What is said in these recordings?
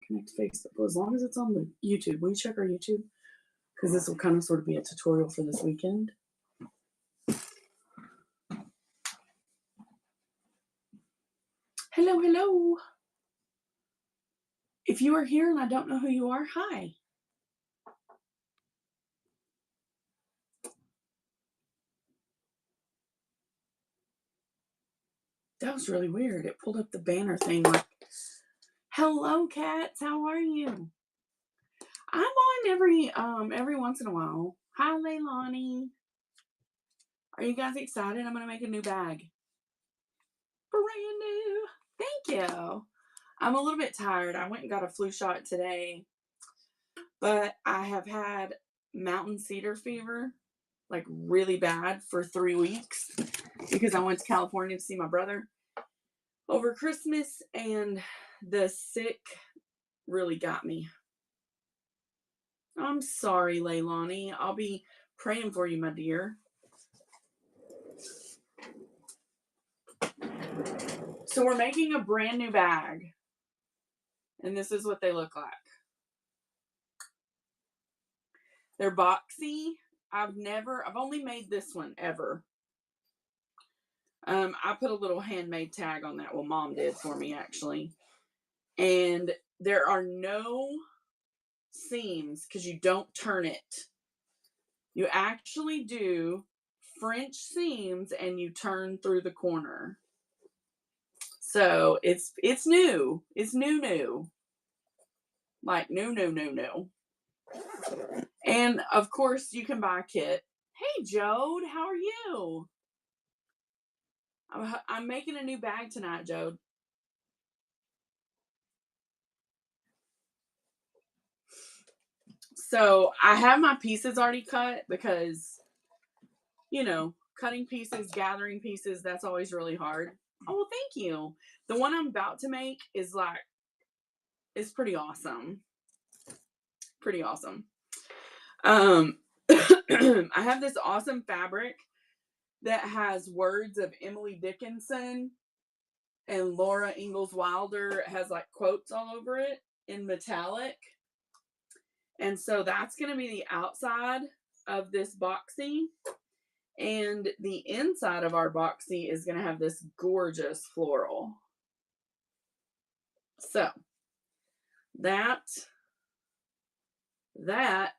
connect to Facebook. Well, as long as it's on the YouTube. Will you check our YouTube? Because this will kind of sort of be a tutorial for this weekend. Hello, hello. If you are here and I don't know who you are, hi. That was really weird. It pulled up the banner thing like, hello, cats. How are you? I'm on every once in a while. Hi, Leilani. Are you guys excited? I'm going to make a new bag. Brand new. Thank you. I'm a little bit tired. I went and got a flu shot today, but I have had mountain cedar fever, like really bad, for 3 weeks because I went to California to see my brother over Christmas, and the sick really got me. I'm sorry, Leilani. I'll be praying for you, my dear. So we're making a brand new bag, and this is what they look like. They're boxy. I've only made this one ever. I put a little handmade tag on that. Well, Mom did for me, actually. And there are no seams because you don't turn it. You actually do French seams and you turn through the corner. So it's new. It's new. Like new. And of course you can buy a kit. Hey Jode, how are you? I'm making a new bag tonight, Jode. So I have my pieces already cut because, you know, cutting pieces, gathering pieces, that's always really hard. Oh, well, thank you. The one I'm about to make is pretty awesome. Pretty awesome. I have this awesome fabric that has words of Emily Dickinson and Laura Ingalls Wilder. It has like quotes all over it in metallic. And so that's going to be the outside of this boxy. And the inside of our boxy is going to have this gorgeous floral. So that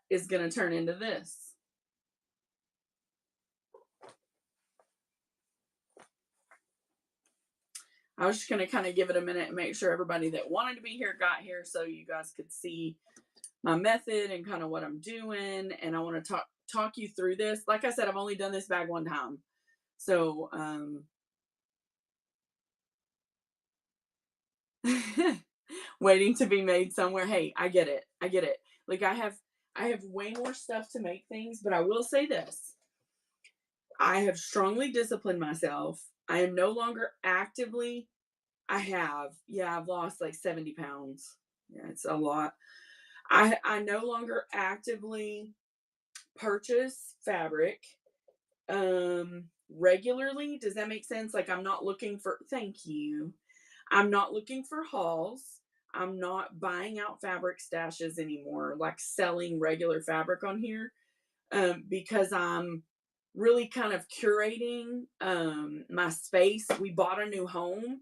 is going to turn into this. I was just going to kind of give it a minute and make sure everybody that wanted to be here got here so you guys could see my method and kind of what I'm doing. And I want to talk you through this. Like I said, I've only done this bag one time. So, waiting to be made somewhere. Hey, I get it. Like I have way more stuff to make things, but I will say this. I have strongly disciplined myself. I am no longer actively, I've lost like 70 pounds. Yeah, it's a lot. I no longer actively purchase fabric regularly. Does that make sense? Like I'm not looking for, thank you. I'm not looking for hauls. I'm not buying out fabric stashes anymore, like selling regular fabric on here, because I'm really kind of curating my space. We bought a new home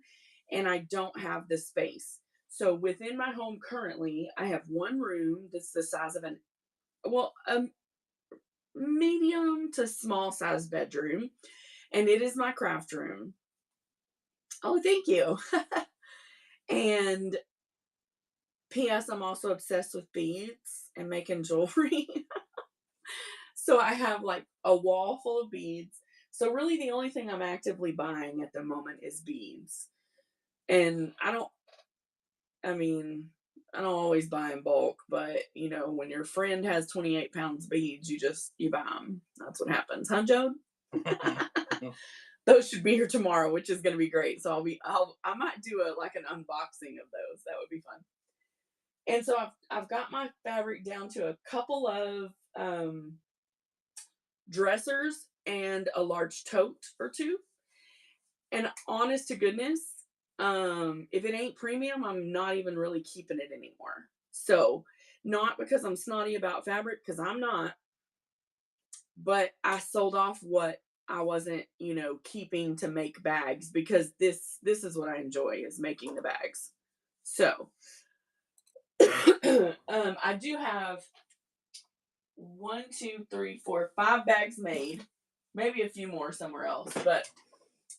and I don't have the space. So within my home currently, I have one room that's the size of a medium to small size bedroom, and it is my craft room. Oh, thank you. And P.S. I'm also obsessed with beads and making jewelry. So I have like a wall full of beads. So really the only thing I'm actively buying at the moment is beads. And I don't always buy in bulk, but you know, when your friend has 28 pounds of beads, you buy them. That's what happens. Huh, Jode? Those should be here tomorrow, which is going to be great. So I might do an unboxing of those. That would be fun. And so I've got my fabric down to a couple of dressers and a large tote or two. And honest to goodness, If it ain't premium, I'm not even really keeping it anymore. So, not because I'm snotty about fabric, because I'm not, but I sold off what I wasn't, keeping to make bags, because this is what I enjoy, is making the bags. So, I do have 5 bags made, maybe a few more somewhere else, but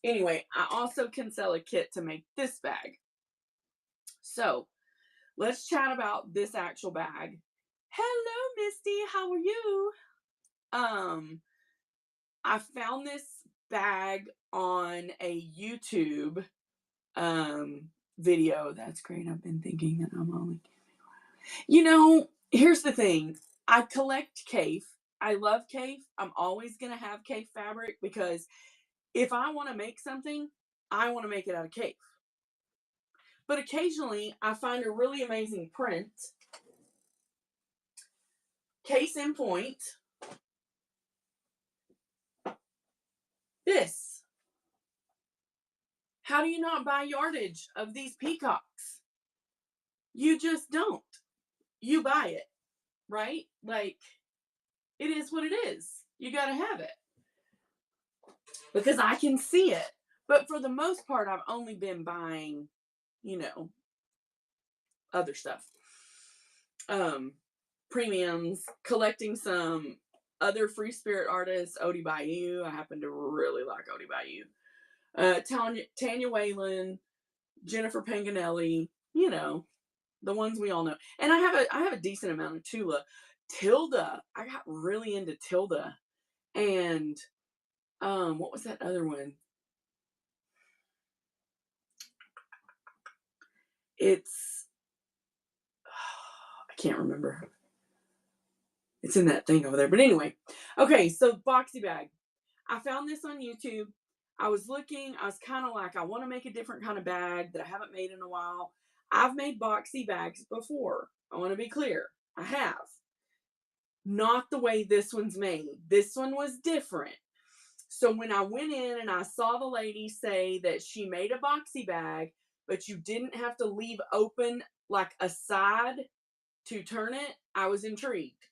anyway, I also can sell a kit to make this bag. So let's chat about this actual bag. Hello, Misty. How are you? I found this bag on a YouTube video. That's great. I've been thinking that I'm only, here's the thing. I collect Cafe. I love Cafe. I'm always gonna have Cafe fabric, because if I want to make something, I want to make it out of Cafe. But occasionally I find a really amazing print. Case in point, this. How do you not buy yardage of these peacocks? You just don't. You buy it, right? Like, it is what it is. You got to have it. Because I can see it. But for the most part, I've only been buying, other stuff. Premiums, collecting some other Free Spirit artists, Odie Bayou. I happen to really like Odie Bayou. Tanya Whalen, Jennifer Panganelli, the ones we all know. And I have a decent amount of Tula. Tilda, I got really into Tilda. And what was that other one? I can't remember. It's in that thing over there. But anyway, okay, so Boxy Bag. I found this on YouTube. I was looking, I was kind of like, I want to make a different kind of bag that I haven't made in a while. I've made Boxy bags before. I want to be clear. I have. Not the way this one's made. This one was different. So when I went in and I saw the lady say that she made a Boxy bag, but you didn't have to leave open like a side to turn it, I was intrigued.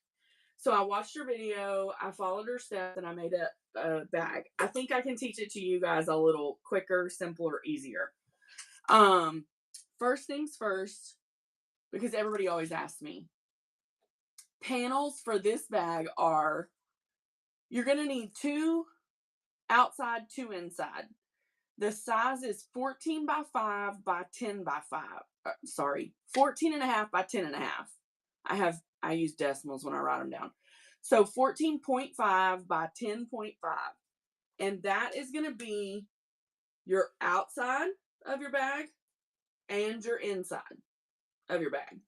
So I watched her video, I followed her steps, and I made a bag. I think I can teach it to you guys a little quicker, simpler, easier. First things first, because everybody always asks me. Panels for this bag are, you're going to need 2 outside, 2 inside. The size is 14 by 5 by 10 by 5. 14 and a half by 10 and a half. I use decimals when I write them down. So 14.5 by 10.5. And that is going to be your outside of your bag and your inside of your bag.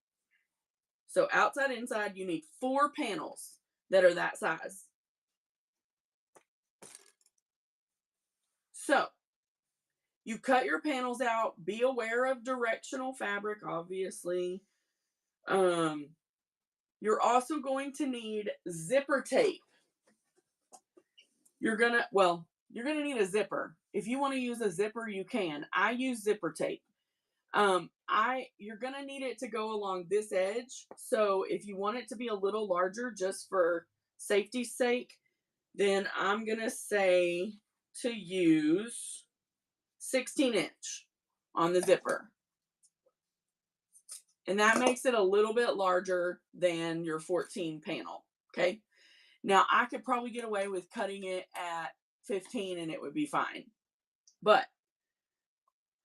So outside, inside, you need 4 panels that are that size. So you cut your panels out. Be aware of directional fabric, obviously. You're also going to need zipper tape. You're gonna need a zipper. If you want to use a zipper, you can. I use zipper tape. You're gonna need it to go along this edge. So if you want it to be a little larger, just for safety's sake, then I'm gonna say to use 16-inch on the zipper. And that makes it a little bit larger than your 14 panel. Okay. Now I could probably get away with cutting it at 15 and it would be fine. But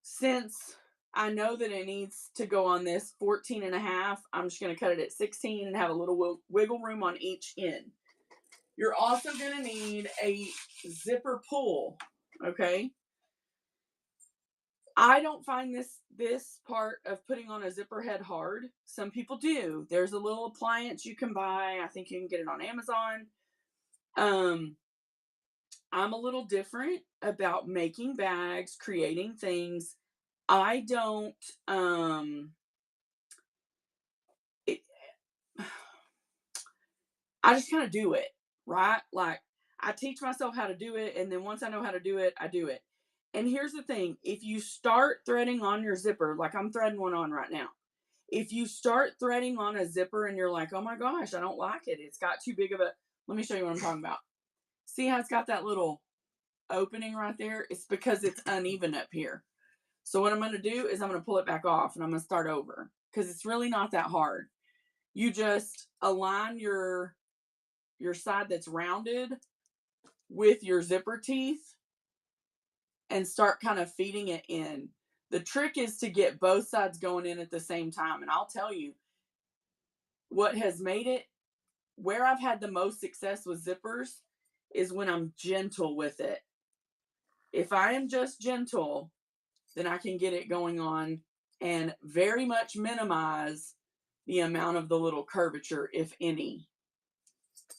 since I know that it needs to go on this 14 and a half, I'm just going to cut it at 16 and have a little wiggle room on each end. You're also going to need a zipper pull. Okay. I don't find this part of putting on a zipper head hard. Some people do. There's a little appliance you can buy. I think you can get it on Amazon. I'm a little different about making bags, creating things. I don't, I just kind of do it, right? Like, I teach myself how to do it, and then once I know how to do it, I do it. And here's the thing, if you start threading on your zipper, like I'm threading one on right now, if you start threading on a zipper and you're like, oh my gosh, I don't like it, it's got too big of a, let me show you what I'm talking about. See how it's got that little opening right there? It's because it's uneven up here. So what I'm going to do is I'm going to pull it back off and I'm going to start over, because it's really not that hard. You just align your side that's rounded with your zipper teeth and start kind of feeding it in. The trick is to get both sides going in at the same time. And I'll tell you what has made it, where I've had the most success with zippers is when I'm gentle with it. If I am just gentle, then I can get it going on and very much minimize the amount of the little curvature, if any,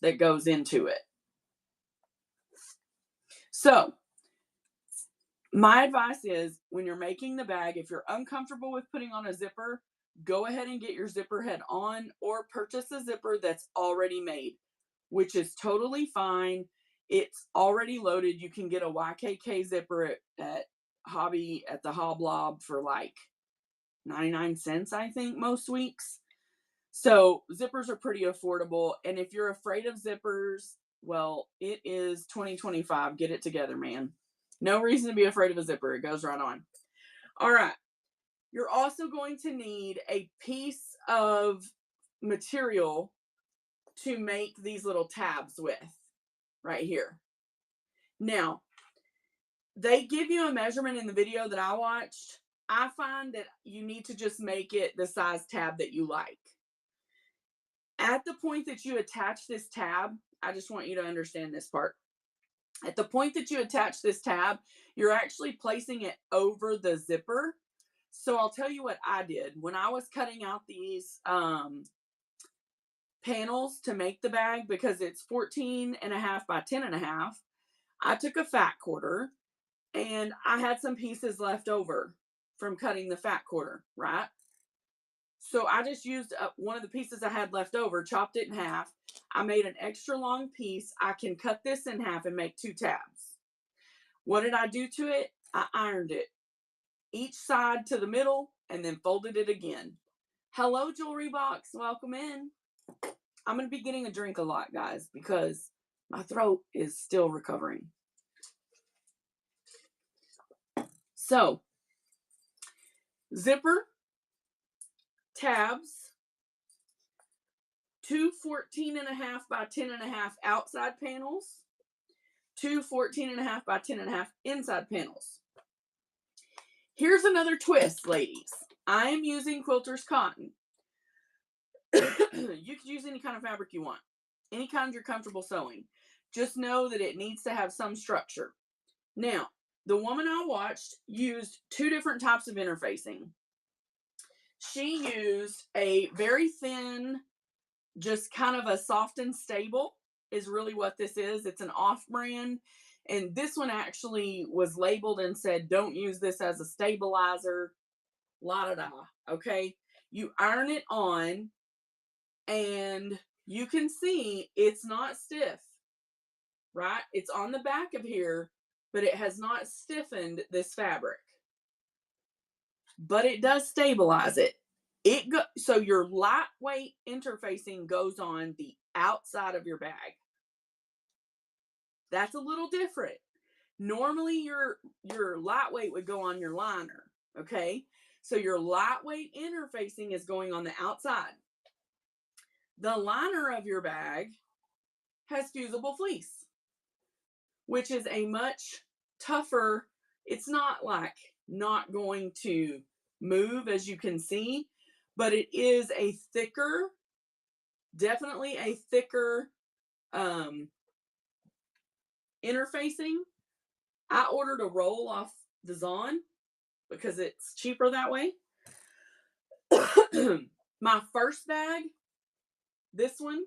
that goes into it. So my advice is, when you're making the bag, if you're uncomfortable with putting on a zipper, go ahead and get your zipper head on, or purchase a zipper that's already made, which is totally fine. It's already loaded. You can get a YKK zipper at the Hoblob for like 99 cents, I think, most weeks. So zippers are pretty affordable. And if you're afraid of zippers, well, it is 2025. Get it together, man. No reason to be afraid of a zipper. It goes right on. All right. You're also going to need a piece of material to make these little tabs with right here. Now, they give you a measurement in the video that I watched. I find that you need to just make it the size tab that you like. At the point that you attach this tab, I just want you to understand this part. At the point that you attach this tab, you're actually placing it over the zipper. So I'll tell you what I did. When I was cutting out these panels to make the bag, because it's 14.5 by 10.5, I took a fat quarter and I had some pieces left over from cutting the fat quarter, right? So I just used one of the pieces I had left over, chopped it in half. I made an extra long piece. I can cut this in half and make 2 tabs. What did I do to it? I ironed it, each side to the middle, and then folded it again. Hello, Jewelry Box. Welcome in. I'm going to be getting a drink a lot, guys, because my throat is still recovering. So, zipper, tabs, 2 14.5 by 10.5 outside panels, 2 14.5 by 10.5 inside panels. Here's another twist, ladies. I am using quilter's cotton. You can use any kind of fabric you want, any kind you're comfortable sewing. Just know that it needs to have some structure. Now, the woman I watched used 2 different types of interfacing. She used a very thin, just kind of a soft and stable is really what this is. It's an off-brand. And this one actually was labeled and said, don't use this as a stabilizer, la-da-da, okay? You iron it on, and you can see it's not stiff, right? It's on the back of here, but it has not stiffened this fabric. But it does stabilize it. So your lightweight interfacing goes on the outside of your bag. That's a little different. Normally your lightweight would go on your liner, okay? So your lightweight interfacing is going on the outside. The liner of your bag has fusible fleece, which is a much tougher, it's not like not going to move, as you can see, but it is a thicker, definitely a thicker interfacing. I ordered a roll off the Zon because it's cheaper that way. My first bag, this one,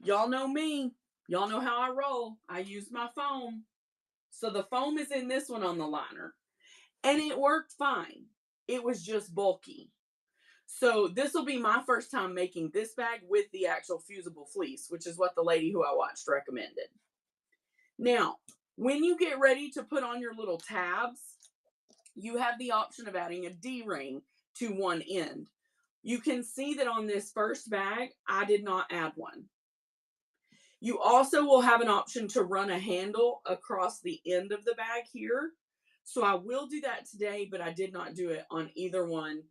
y'all know me. Y'all know how I roll. I use my foam. So the foam is in this one on the liner. And it worked fine. It was just bulky. So this will be my first time making this bag with the actual fusible fleece, which is what the lady who I watched recommended. Now, When you get ready to put on your little tabs, you have the option of adding a D-ring to one end. You can see that on this first bag, I did not add one. You also will have an option to run a handle across the end of the bag here. So I will do that today, but I did not do it on either one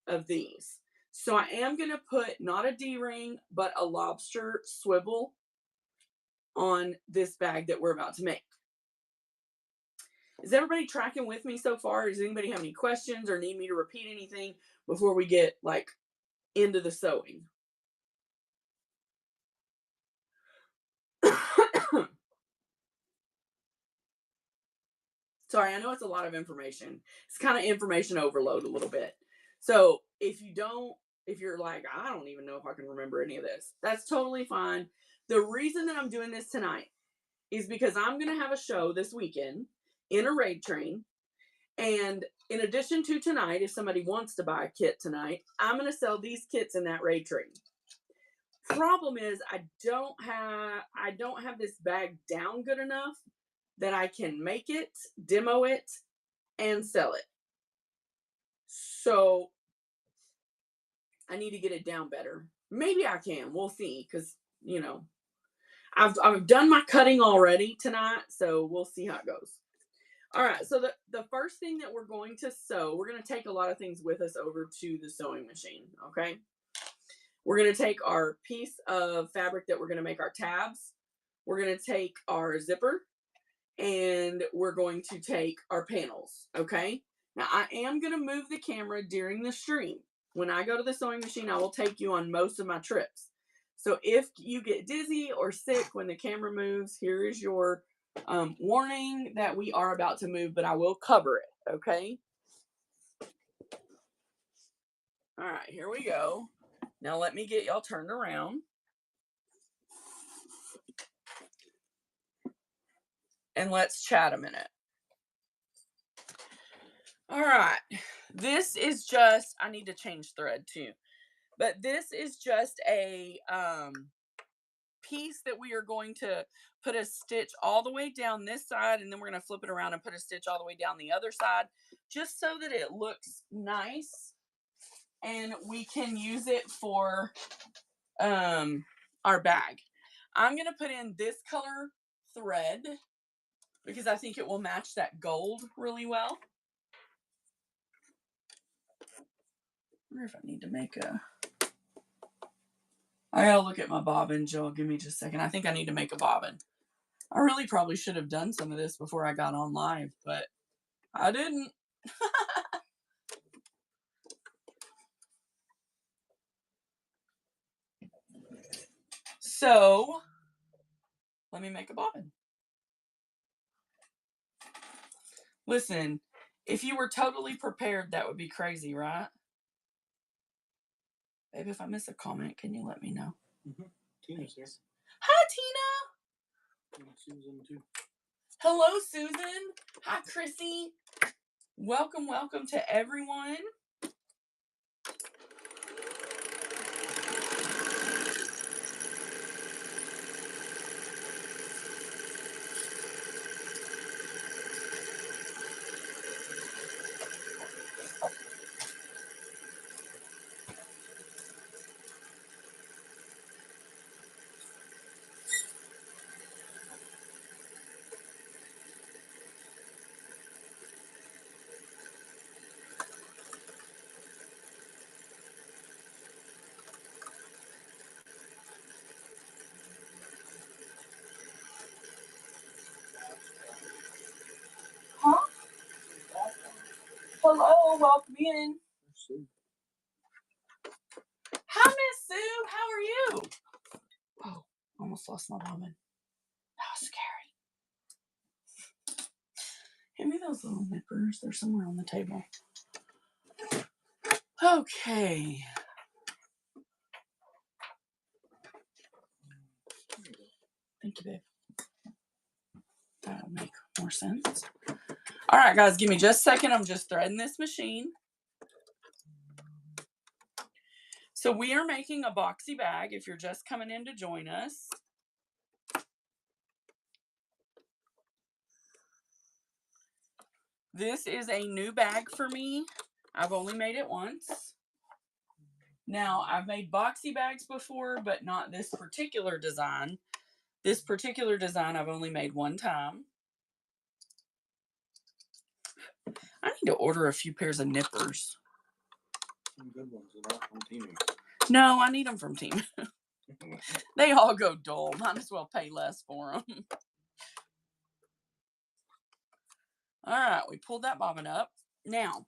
of these. So I am going to put not a D-ring, but a lobster swivel on this bag that we're about to make. Is everybody tracking with me so far? Does anybody have any questions or need me to repeat anything before we get like into the sewing? Sorry, I know it's a lot of information. It's kind of information overload a little bit. So if you're like, I don't even know if I can remember any of this, that's totally fine. The reason that I'm doing this tonight is because I'm going to have a show this weekend in a raid train. And in addition to tonight, if somebody wants to buy a kit tonight, I'm going to sell these kits in that raid train. Problem is, I don't have this bag down good enough that I can make it, demo it, and sell it. So I need to get it down better. Maybe I can. We'll see, because you know, I've done my cutting already tonight, so we'll see how it goes. All right, so the first thing that we're going to sew, we're going to take a lot of things with us over to the sewing machine, okay? We're going to take our piece of fabric that we're going to make our tabs. We're going to take our zipper, and we're going to take our panels, okay? Now, I am going to move the camera during the stream. When I go to the sewing machine, I will take you on most of my trips. So if you get dizzy or sick when the camera moves, here is your warning that we are about to move, but I will cover it, okay? All right, here we go. Now let me get y'all turned around. And let's chat a minute. All right, this is just, I need to change thread too, but this is just a piece that we are going to put a stitch all the way down this side, and then we're going to flip it around and put a stitch all the way down the other side, just so that it looks nice and we can use it for our bag. I'm going to put in this color thread because I think it will match that gold really well. I wonder if I need to make a... I gotta look at my bobbin, Jill. Give me just a second. I think I need to make a bobbin. I really probably should have done some of this before I got on live, but I didn't. So, let me make a bobbin. Listen, if you were totally prepared, that would be crazy, right? Babe, if I miss a comment, can you let me know? Tina's here. Hi, Tina. And Susan, too. Hello, Susan. Hi, Chrissy. Welcome, welcome to everyone. Huh? Hello, welcome in. Hi, Miss Sue. How are you? Oh, almost lost my bobbin. That was scary. Give me those little nippers. They're somewhere on the table. Okay. Thank you, babe. That'll make more sense. All right, guys, give me just a second. I'm just threading this machine. So we are making a boxy bag if you're just coming in to join us. This is a new bag for me. I've only made it once. Now, I've made boxy bags before, but not this particular design. This particular design I've only made one time. I need to order a few pairs of nippers. Some good ones, not from Temu. No, I need them from Temu. They all go dull. Might as well pay less for them. All right, we pulled that bobbin up. Now,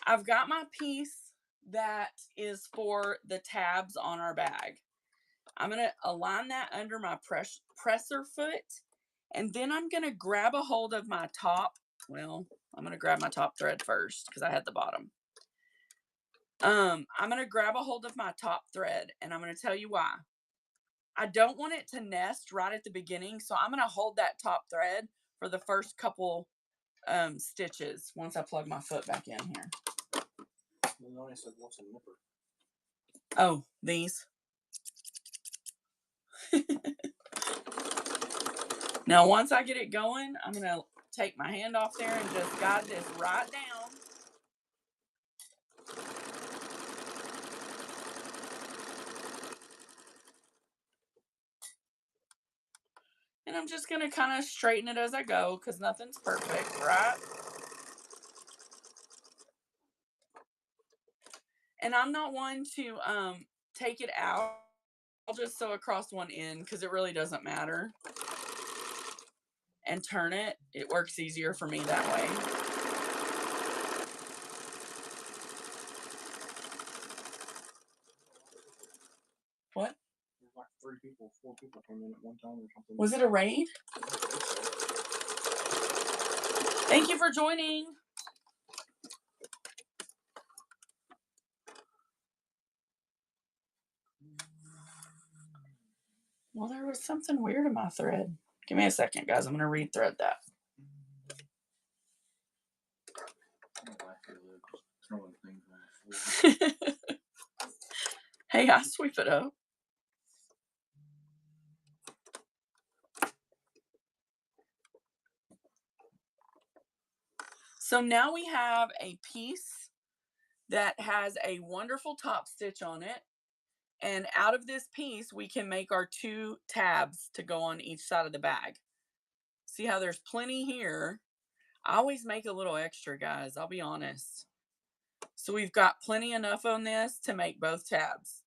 I've got my piece that is for the tabs on our bag. I'm going to align that under my presser foot, and then I'm going to grab a hold of my top. Well, I'm going to grab my top thread first because I had the bottom. I'm going to grab a hold of my top thread, and I'm going to tell you why. I don't want it to nest right at the beginning, so I'm going to hold that top thread for the first couple stitches once I plug my foot back in here. I said, what's a nipper? Oh, these. Now, once I get it going, I'm going to take my hand off there and just guide this right down. And I'm just going to kind of straighten it as I go because nothing's perfect, right? And I'm not one to take it out. I'll just sew across one end because it really doesn't matter. And turn it. It works easier for me that way. What? There's like 4 people came in at one time or something. Was it a raid? Thank you for joining. Well, there was something weird in my thread. Give me a second, guys. I'm going to re-thread that. Hey, I sweep it up. So now we have a piece that has a wonderful top stitch on it. And out of this piece, we can make our 2 tabs to go on each side of the bag. See how there's plenty here. I always make a little extra, guys. I'll be honest. So we've got plenty enough on this to make both tabs.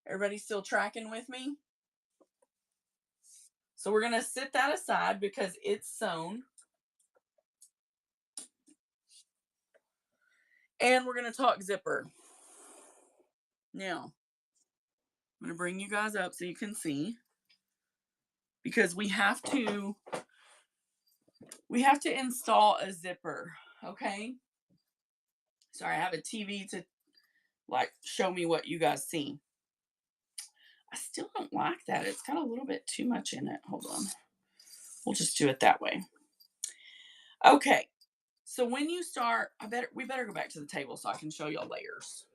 Everybody still tracking with me? So we're going to sit that aside because it's sewn. And we're going to talk zipper. Now, I'm going to bring you guys up so you can see. Because we have to install a zipper, okay? Sorry, I have a TV to like show me what you guys see. I still don't like that. It's got a little bit too much in it. Hold on. We'll just do it that way. Okay. So when you start, we better go back to the table so I can show y'all layers.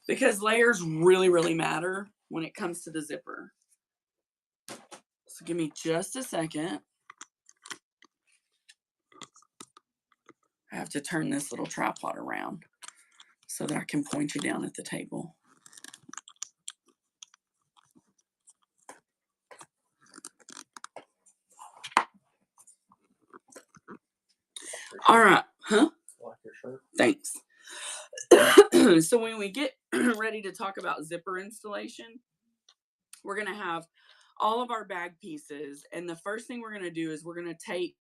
Because layers really, really matter when it comes to the zipper. So give me just a second. I have to turn this little tripod around so that I can point you down at the table. All right. Huh? Like your shirt. Thanks. So when we get ready to talk about zipper installation, we're going to have all of our bag pieces. And the first thing we're going to do is we're going to take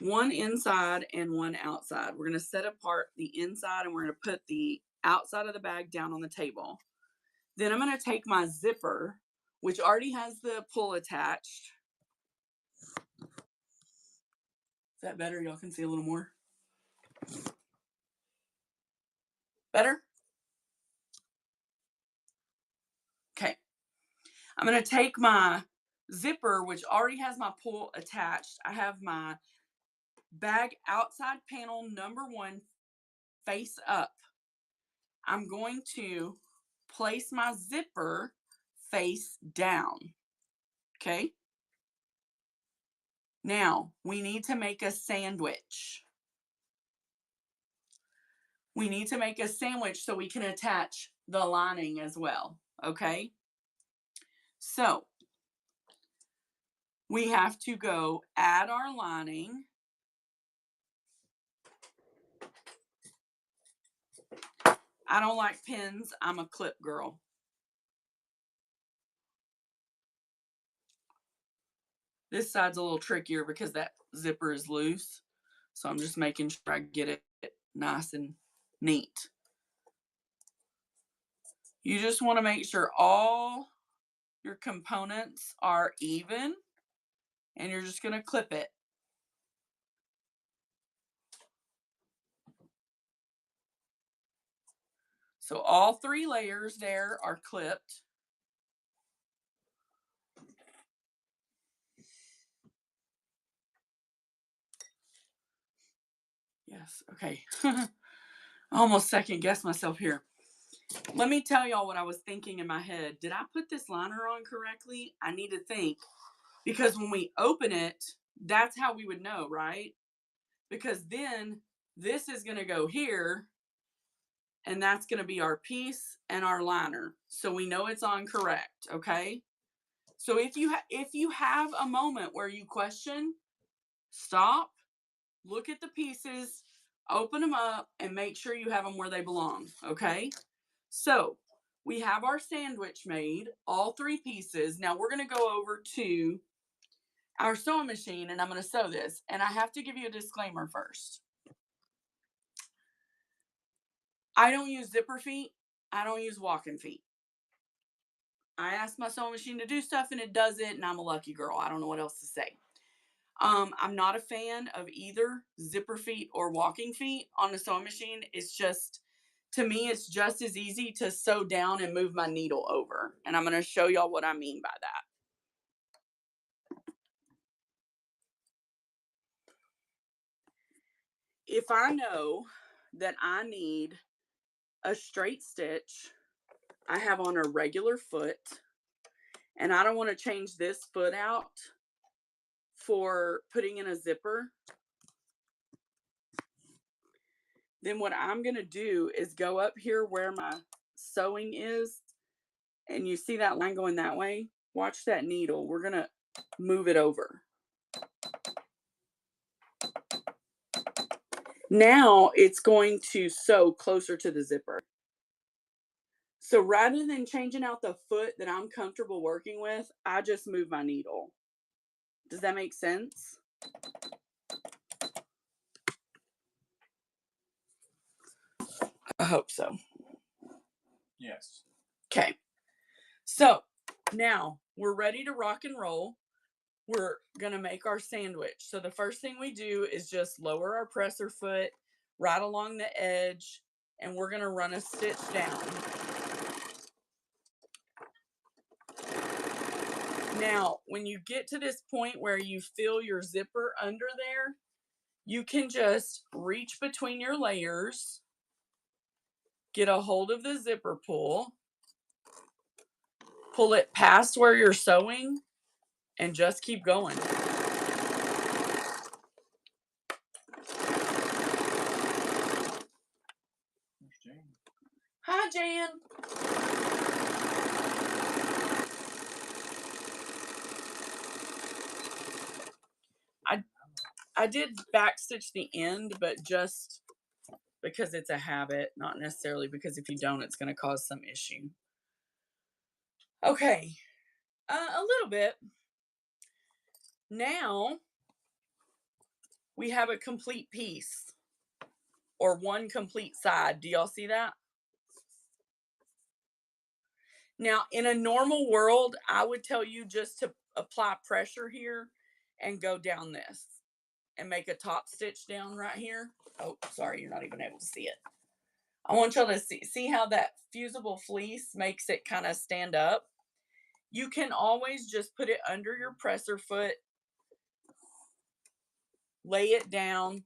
one inside and one outside. We're going to set apart the inside and we're going to put the outside of the bag down on the table. Then I'm going to take my zipper, which already has the pull attached. Is that better? Y'all can see a little more. Better? Okay. I'm going to take my zipper, which already has my pull attached. I have my bag outside panel number 1 face up. I'm going to place my zipper face down. Okay. Now, we need to make a sandwich. We need to make a sandwich so we can attach the lining as well. Okay. So, we have to go add our lining. I don't like pins. I'm a clip girl. This side's a little trickier because that zipper is loose. So I'm just making sure I get it nice and neat. You just want to make sure all your components are even, and you're just going to clip it. So all 3 layers there are clipped. Yes, okay. I almost second guessed myself here. Let me tell y'all what I was thinking in my head. Did I put this liner on correctly? I need to think. Because when we open it, that's how we would know, right? Because then this is going to go here, and that's going to be our piece and our liner. So we know it's on correct, okay? So if you have a moment where you question, stop, look at the pieces, open them up, and make sure you have them where they belong, okay? So we have our sandwich made, all 3 pieces. Now we're going to go over to our sewing machine, and I'm going to sew this. And I have to give you a disclaimer first. I don't use zipper feet. I don't use walking feet. I ask my sewing machine to do stuff and it does it, and I'm a lucky girl. I don't know what else to say. I'm not a fan of either zipper feet or walking feet on the sewing machine. It's just, to me, it's just as easy to sew down and move my needle over. And I'm going to show y'all what I mean by that. If I know that I need a straight stitch, I have on a regular foot, and I don't want to change this foot out for putting in a zipper, then what I'm going to do is go up here where my sewing is, and you see that line going that way? Watch that needle. We're going to move it over. Now it's going to sew closer to the zipper. So rather than changing out the foot that I'm comfortable working with, I just move my needle. Does that make sense? I hope so. Yes. Okay. So now we're ready to rock and roll. We're going to make our sandwich. So the first thing we do is just lower our presser foot right along the edge, and we're going to run a stitch down. Now, when you get to this point where you feel your zipper under there, you can just reach between your layers, get a hold of the zipper pull it past where you're sewing, and just keep going. There's Jane. Hi, Jan. I did backstitch the end, but just because it's a habit, not necessarily because if you don't, it's going to cause some issue. Okay, a little bit. Now we have a complete piece, or one complete side. Do y'all see that? Now, in a normal world, I would tell you just to apply pressure here and go down this and make a top stitch down right here. Oh, sorry, you're not even able to see it. I want y'all to see how that fusible fleece makes it kind of stand up. You can always just put it under your presser foot, lay it down,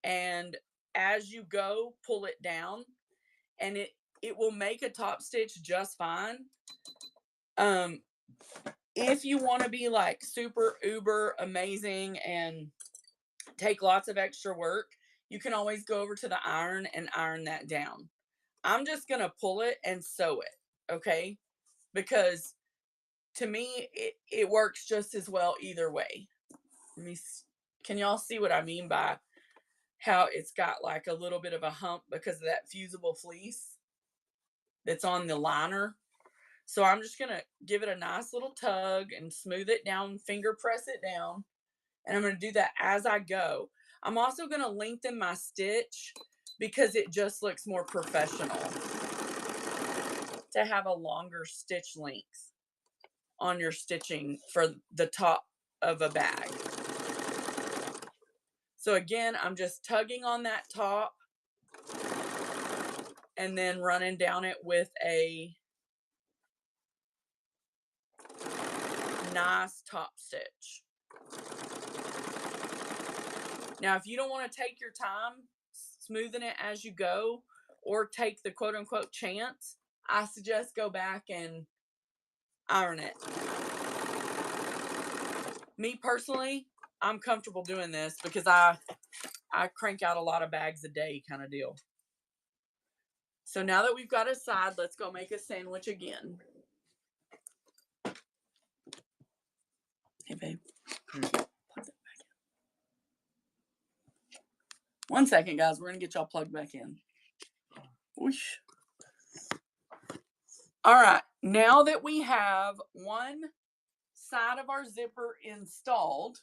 and as you go, pull it down, and it will make a top stitch just fine. if you want to be like super uber amazing and take lots of extra work, you can always go over to the iron and iron that down. I'm just going to pull it and sew it, okay? Because to me, it works just as well either way. Can y'all see what I mean by how it's got like a little bit of a hump because of that fusible fleece that's on the liner? So I'm just going to give it a nice little tug and smooth it down, finger press it down. And I'm going to do that as I go. I'm also going to lengthen my stitch because it just looks more professional to have a longer stitch length on your stitching for the top of a bag. So again, I'm just tugging on that top and then running down it with a nice top stitch. Now, if you don't want to take your time smoothing it as you go or take the quote unquote chance, I suggest go back and iron it. Me personally, I'm comfortable doing this because I crank out a lot of bags a day kind of deal. So now that we've got it aside, let's go make a sandwich again. Hey, babe. Plug that back in. 1 second, guys. We're going to get y'all plugged back in. Whoosh. All right. Now that we have one side of our zipper installed,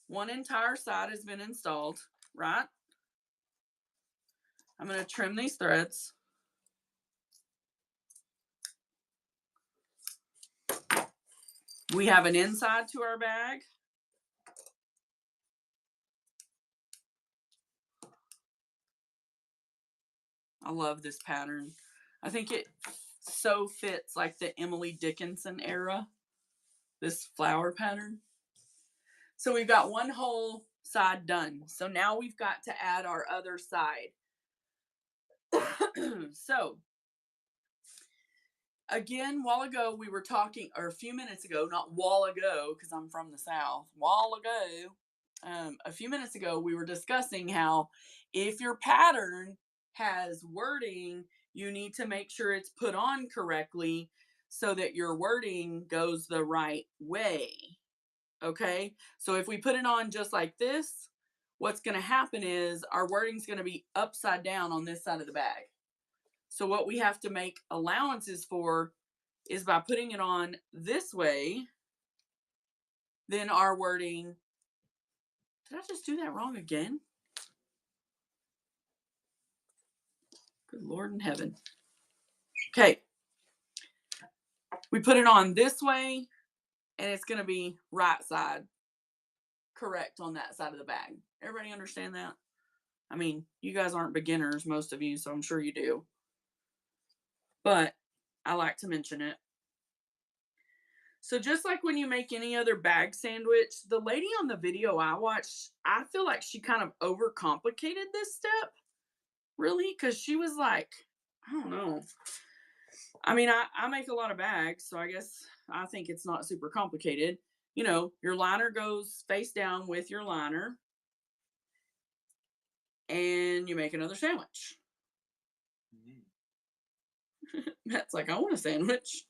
one entire side has been installed, right? I'm going to trim these threads. We have an inside to our bag. I love this pattern. I think it so fits like the Emily Dickinson era, this flower pattern. So we've got one whole side done. So now we've got to add our other side. So again, while ago we were talking, or a few minutes ago, not while ago, because I'm from the South, while ago, a few minutes ago, we were discussing how if your pattern has wording, you need to make sure it's put on correctly so that your wording goes the right way. Okay, so if we put it on just like this, what's going to happen is our wording's going to be upside down on this side of the bag. So what we have to make allowances for is by putting it on this way, then our wording, did I just do that wrong again? Good Lord in heaven. Okay. We put it on this way, and it's going to be right side correct on that side of the bag. Everybody understand that? I mean, you guys aren't beginners, most of you, so I'm sure you do. But I like to mention it. So just like when you make any other bag sandwich, the lady on the video I watched, I feel like she kind of overcomplicated this step. Really? Because she was like, I don't know. I mean, I make a lot of bags, so I guess I think it's not super complicated. You know, your liner goes face down with your liner, and you make another sandwich. That's like, I want a sandwich.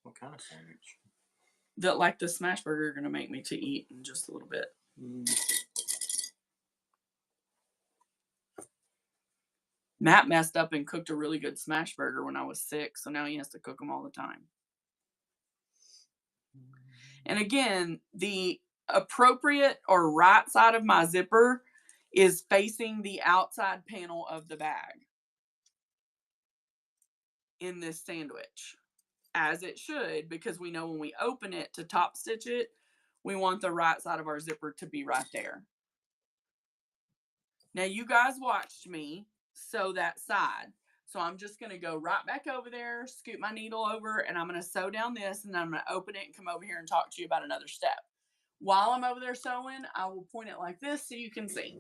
What kind of sandwich? That like the smash burger are going to make me to eat in just a little bit. Matt messed up and cooked a really good smash burger when I was sick, so now he has to cook them all the time. And again, the appropriate or right side of my zipper is facing the outside panel of the bag in this sandwich, as it should, because we know when we open it to top stitch it, we want the right side of our zipper to be right there. Now you guys watched me sew that side. So I'm just going to go right back over there, scoot my needle over, and I'm going to sew down this, and then I'm going to open it and come over here and talk to you about another step. While I'm over there sewing, I will point it like this so you can see.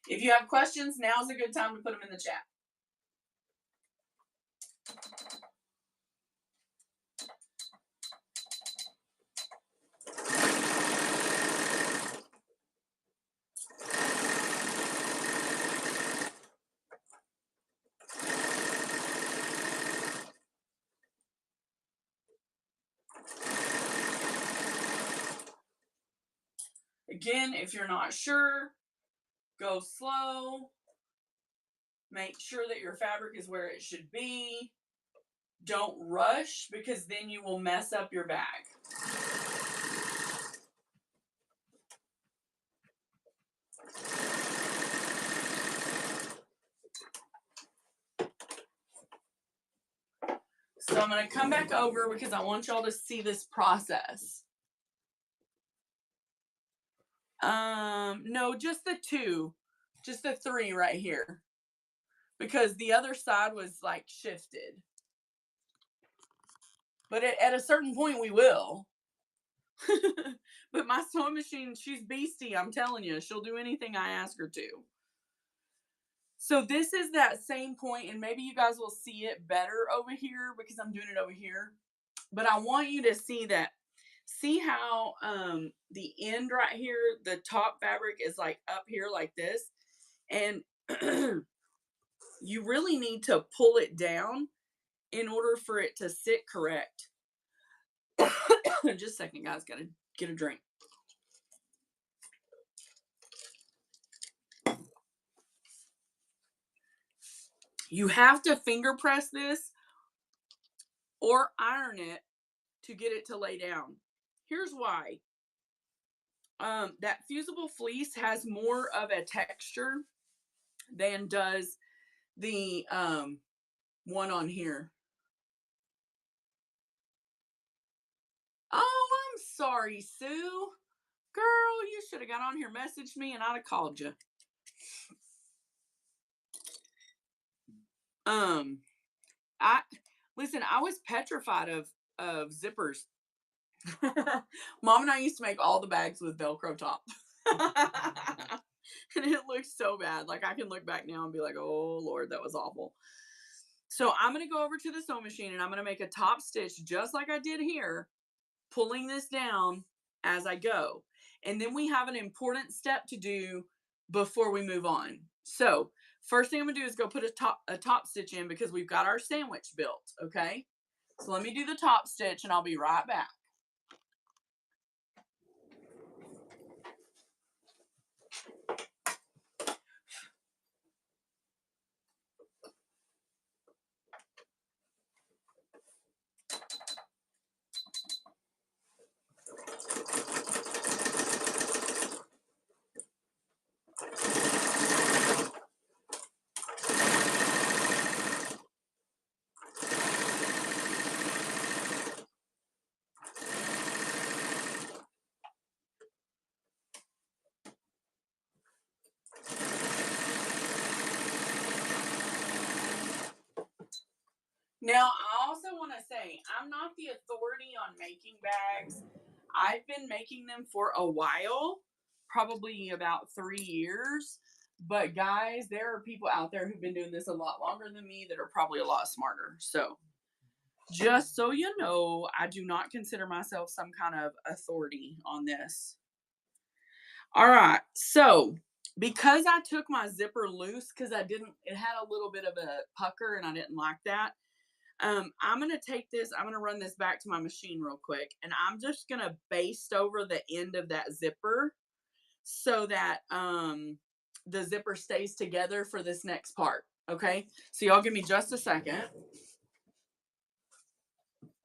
If you have questions, now's a good time to put them in the chat. Again, if you're not sure, go slow. Make sure that your fabric is where it should be. Don't rush, because then you will mess up your bag. So I'm going to come back over because I want y'all to see this process. No, just the 2. Just the 3 right here. Because the other side was like shifted. But at a certain point we will. But my sewing machine, she's beastie, I'm telling you. She'll do anything I ask her to. So this is that same point, and maybe you guys will see it better over here because I'm doing it over here. But I want you to see that. See how the end right here, the top fabric is like up here like this. And you really need to pull it down in order for it to sit correct. Just a second, guys. Gotta get a drink. You have to finger press this or iron it to get it to lay down. Here's why. That fusible fleece has more of a texture than does the one on here. Oh, I'm sorry, Sue. Girl, you should have got on here, messaged me, and I'd have called you. I was petrified of zippers. Mom and I used to make all the bags with Velcro top. And it looked so bad. Like, I can look back now and be like, oh Lord, that was awful. So I'm going to go over to the sewing machine and I'm going to make a top stitch just like I did here, pulling this down as I go. And then we have an important step to do before we move on. So first thing I'm going to do is go put a top stitch in because we've got our sandwich built, okay? So let me do the top stitch and I'll be right back. Now, I also want to say, I'm not the authority on making bags. I've been making them for a while, probably about 3 years. But guys, there are people out there who've been doing this a lot longer than me that are probably a lot smarter. So just so you know, I do not consider myself some kind of authority on this. All right. So because I took my zipper loose, because it had a little bit of a pucker and I didn't like that. I'm going to take this, I'm going to run this back to my machine real quick, and I'm just going to baste over the end of that zipper so that the zipper stays together for this next part. Okay, so y'all give me just a second.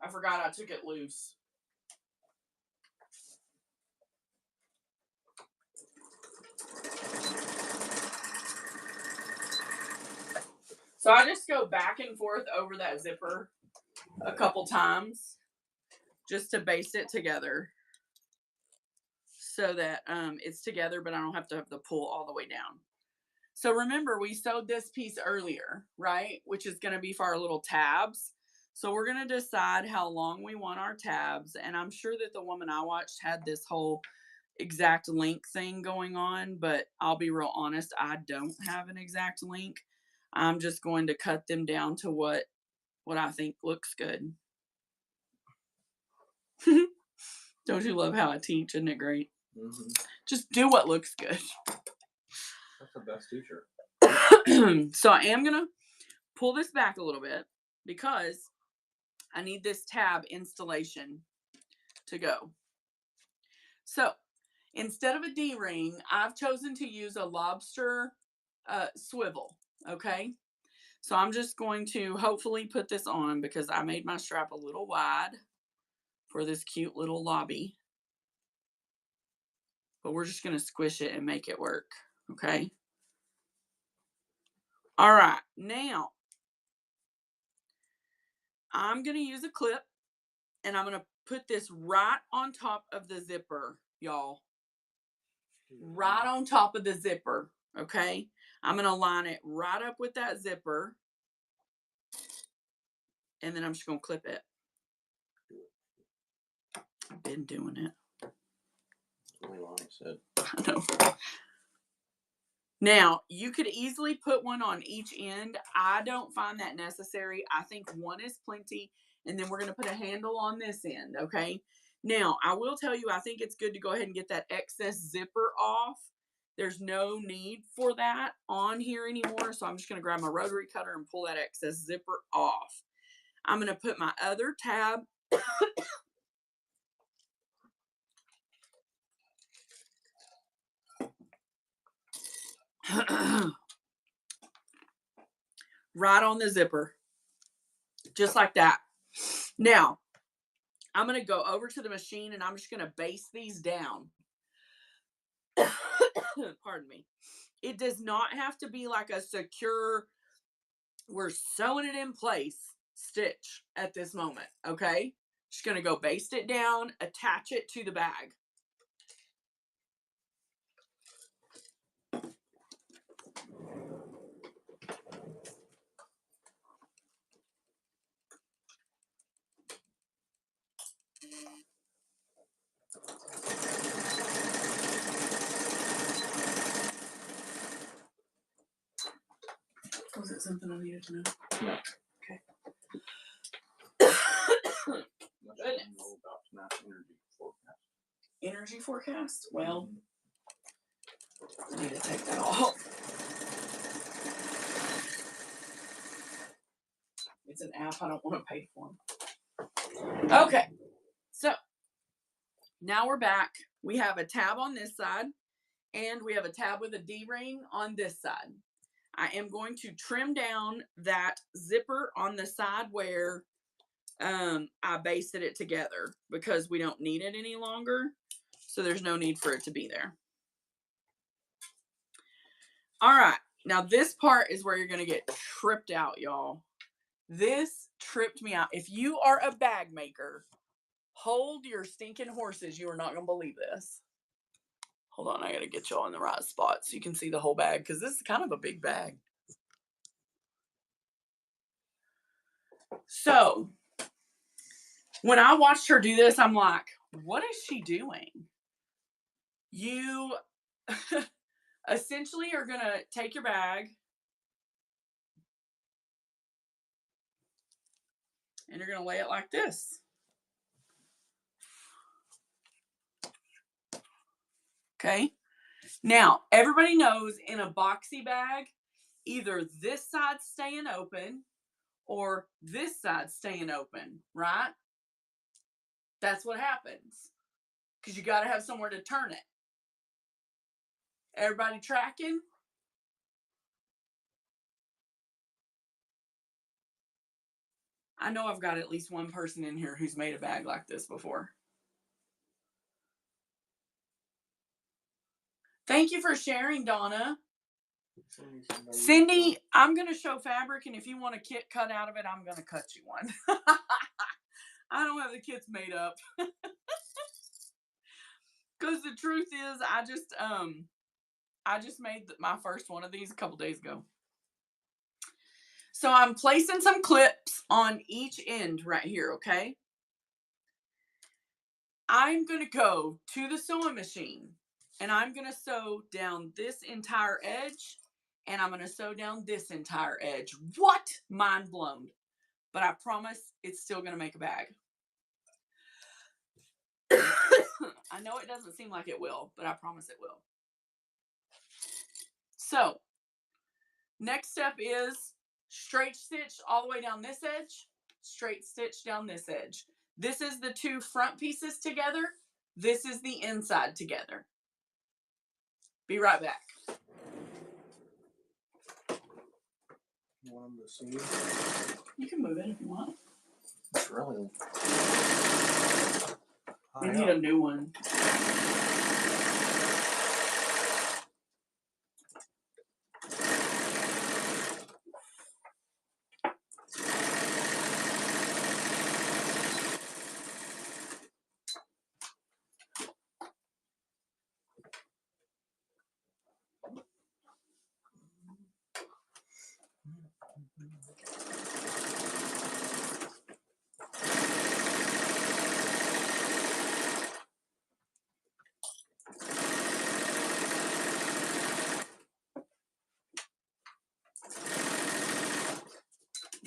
I forgot I took it loose. So I just go back and forth over that zipper a couple times just to baste it together so that it's together, but I don't have to pull all the way down. So remember, we sewed this piece earlier, right? Which is going to be for our little tabs. So we're going to decide how long we want our tabs. And I'm sure that the woman I watched had this whole exact length thing going on, but I'll be real honest, I don't have an exact length. I'm just going to cut them down to what I think looks good. Don't you love how I teach? Isn't it great? Mm-hmm. Just do what looks good. That's the best teacher. So I am going to pull this back a little bit because I need this tab installation to go. So Instead of a D-ring, I've chosen to use a lobster swivel, okay? So I'm just going to hopefully put this on because I made my strap a little wide for this cute little lobby. But we're just going to squish it and make it work, okay? All right, now I'm going to use a clip and I'm going to put this right on top of the zipper, y'all. Right on top of the zipper, okay? I'm going to line it right up with that zipper. And then I'm just going to clip it. I've been doing it. I know. Now, you could easily put one on each end. I don't find that necessary. I think one is plenty. And then we're going to put a handle on this end, okay? Now, I will tell you, I think it's good to go ahead and get that excess zipper off. There's no need for that on here anymore. So I'm just going to grab my rotary cutter and pull that excess zipper off. I'm going to put my other tab right on the zipper, just like that. Now, I'm going to go over to the machine and I'm just going to base these down. Pardon me. It does not have to be like a secure, we're sewing it in place stitch at this moment, okay? Just going to go baste it down, attach it to the bag. Was it something I needed to know? No. Okay. Energy forecast? Well, I need to take that off. It's an app I don't want to pay for. Okay, so now we're back. We have a tab on this side and we have a tab with a D-ring on this side. I am going to trim down that zipper on the side where I basted it together because we don't need it any longer. So there's no need for it to be there. All right. Now this part is where you're going to get tripped out, y'all. This tripped me out. If you are a bag maker, hold your stinking horses. You are not going to believe this. Hold on. I got to get y'all in the right spot so you can see the whole bag because this is kind of a big bag. So when I watched her do this, I'm like, what is she doing? You essentially are going to take your bag and you're going to lay it like this. Okay. Now, everybody knows in a boxy bag, either this side's staying open or this side's staying open, right? That's what happens because you got to have somewhere to turn it. Everybody tracking? I know I've got at least one person in here who's made a bag like this before. Thank you for sharing, Donna. Cindy, I'm going to show fabric, and if you want a kit cut out of it, I'm going to cut you one. I don't have the kits made up. Because the truth is, I just made my first one of these a couple days ago. So I'm placing some clips on each end right here, okay? I'm going to go to the sewing machine. And I'm going to sew down this entire edge. And I'm going to sew down this entire edge. What? Mind blown. But I promise it's still going to make a bag. I know it doesn't seem like it will, but I promise it will. So, next step is straight stitch all the way down this edge. Straight stitch down this edge. This is the two front pieces together. This is the inside together. Be right back. You want them to see? You can move it if you want. It's really We high need up. a new one.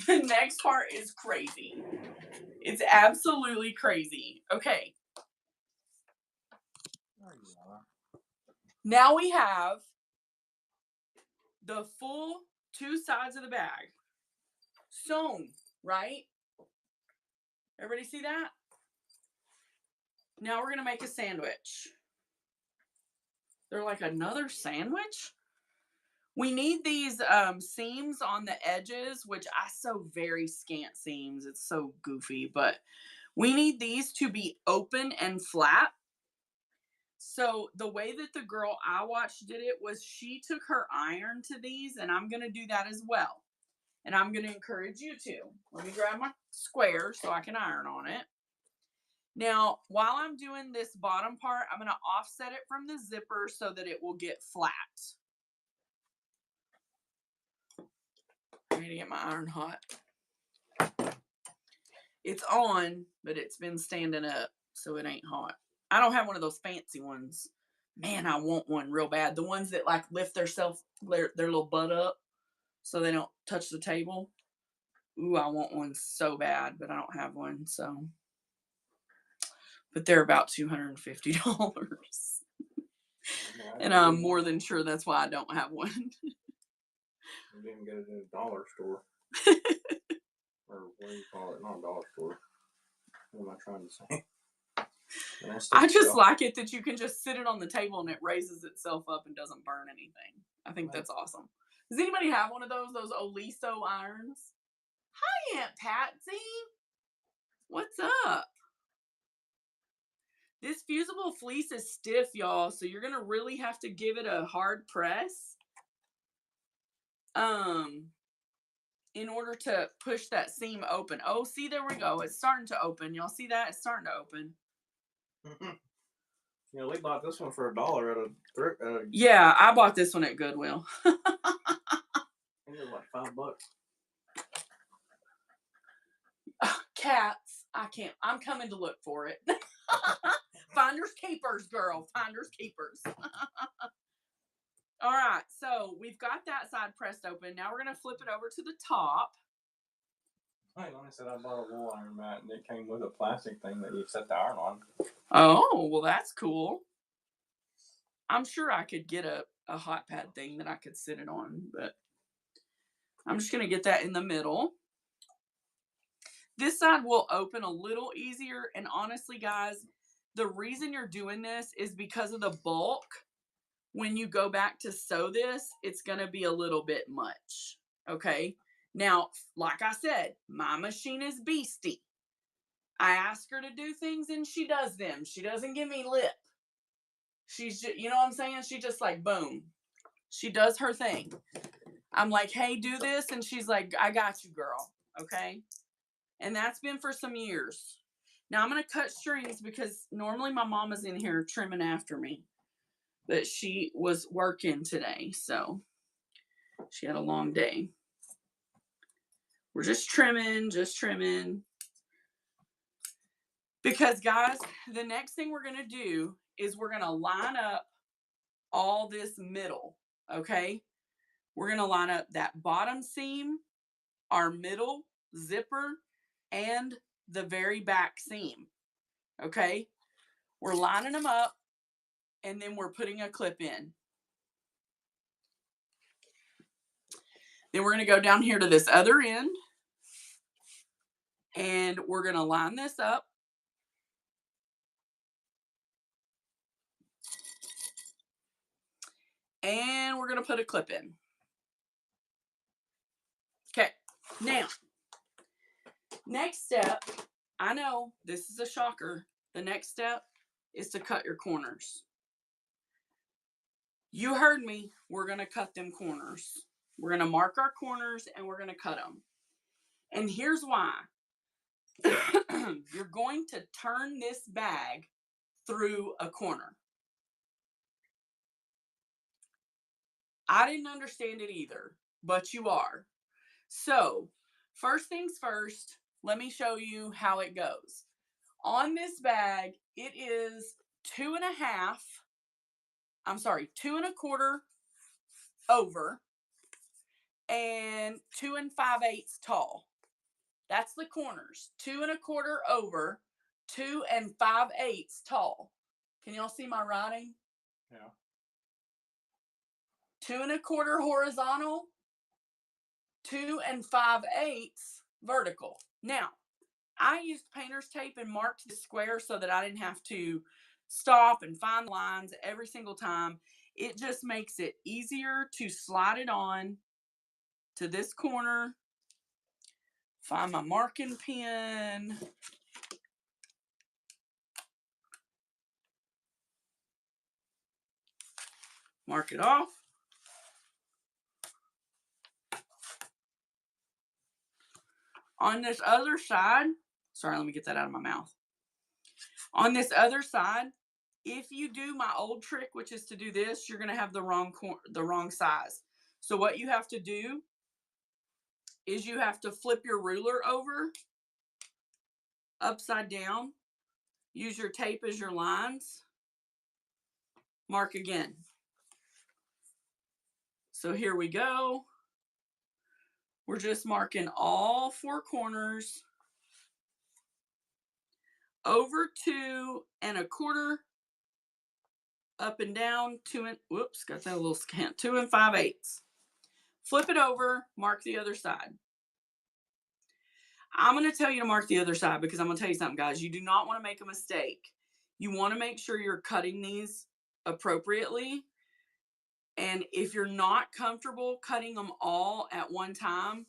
The next part is crazy. It's absolutely crazy. Okay. There you are. Now we have the full 2 sides of the bag sewn, right? Everybody see that? Now we're going to make a sandwich. They're like another sandwich? We need these seams on the edges, which I sew very scant seams. It's so goofy, but we need these to be open and flat. So the way that the girl I watched did it was she took her iron to these, and I'm going to do that as well. And I'm going to encourage you to. Let me grab my square so I can iron on it. Now, while I'm doing this bottom part, I'm going to offset it from the zipper so that it will get flat. I need to get my iron hot. It's on, but it's been standing up, so it ain't hot. I don't have one of those fancy ones. Man, I want one real bad. The ones that like lift their little butt up so they don't touch the table. Ooh, I want one so bad, but I don't have one, so. But they're about $250. And I'm more than sure that's why I don't have one. You didn't get it in a dollar store. Or what do you call it? Not a dollar store. What am I trying to say? I just like it that you can just sit it on the table and it raises itself up and doesn't burn anything. I think that's awesome. Does anybody have one of those Oliso irons? Hi, Aunt Patsy. What's up? This fusible fleece is stiff, y'all, so you're going to really have to give it a hard press in order to push that seam open. Oh, see, there we go. It's starting to open. Y'all see that? It's starting to open. Yeah, we bought this one for $1 at a thrift. Yeah, I bought this one at Goodwill. It was like $5. Cats. I can't. I'm coming to look for it. Finders keepers, girl. Finders keepers. All right. So we've got that side pressed open. Now we're going to flip it over to the top. Like I said, I bought a wool iron mat and it came with a plastic thing that you set the iron on. Oh, well, that's cool. I'm sure I could get a hot pad thing that I could sit it on, but I'm just going to get that in the middle. This side will open a little easier. And honestly, guys, the reason you're doing this is because of the bulk. When you go back to sew this, it's going to be a little bit much. Okay. Now, like I said, my machine is beastie. I ask her to do things and she does them. She doesn't give me lip. She's just, you know what I'm saying? She just like, boom. She does her thing. I'm like, hey, do this. And she's like, I got you, girl. Okay. And that's been for some years. Now I'm going to cut strings because normally my mama's in here trimming after me. But she was working today. So she had a long day. We're just trimming. Because, guys, the next thing we're going to do is we're going to line up all this middle, okay? We're going to line up that bottom seam, our middle zipper, and the very back seam, okay? We're lining them up, and then we're putting a clip in. Then we're going to go down here to this other end, and we're going to line this up. And we're going to put a clip in. Okay, now, next step, I know this is a shocker. The next step is to cut your corners. You heard me. We're going to cut them corners. We're going to mark our corners and we're going to cut them. And here's why. You're going to turn this bag through a corner. I didn't understand it either, but you are. So, first things first, let me show you how it goes. On this bag, it is 2.25 over and 2 5/8 tall. That's the corners. 2.25 over, 2 5/8 tall. Can y'all see my writing? Yeah. 2.25 horizontal, 2 5/8 vertical. Now, I used painter's tape and marked the square so that I didn't have to stop and find lines every single time. It just makes it easier to slide it on to this corner. Find my marking pen. Mark it off. On this other side, sorry, let me get that out of my mouth. On this other side, if you do my old trick, which is to do this, you're going to have the wrong size. So what you have to do is you have to flip your ruler over upside down. Use your tape as your lines. Mark again. So here we go. We're just marking all 4 corners. Over 2 1/4. Up and down, 2 got that a little scant. 2 5/8. Flip it over, mark the other side. I'm going to tell you to mark the other side because I'm going to tell you something, guys. You do not want to make a mistake. You want to make sure you're cutting these appropriately. And if you're not comfortable cutting them all at one time,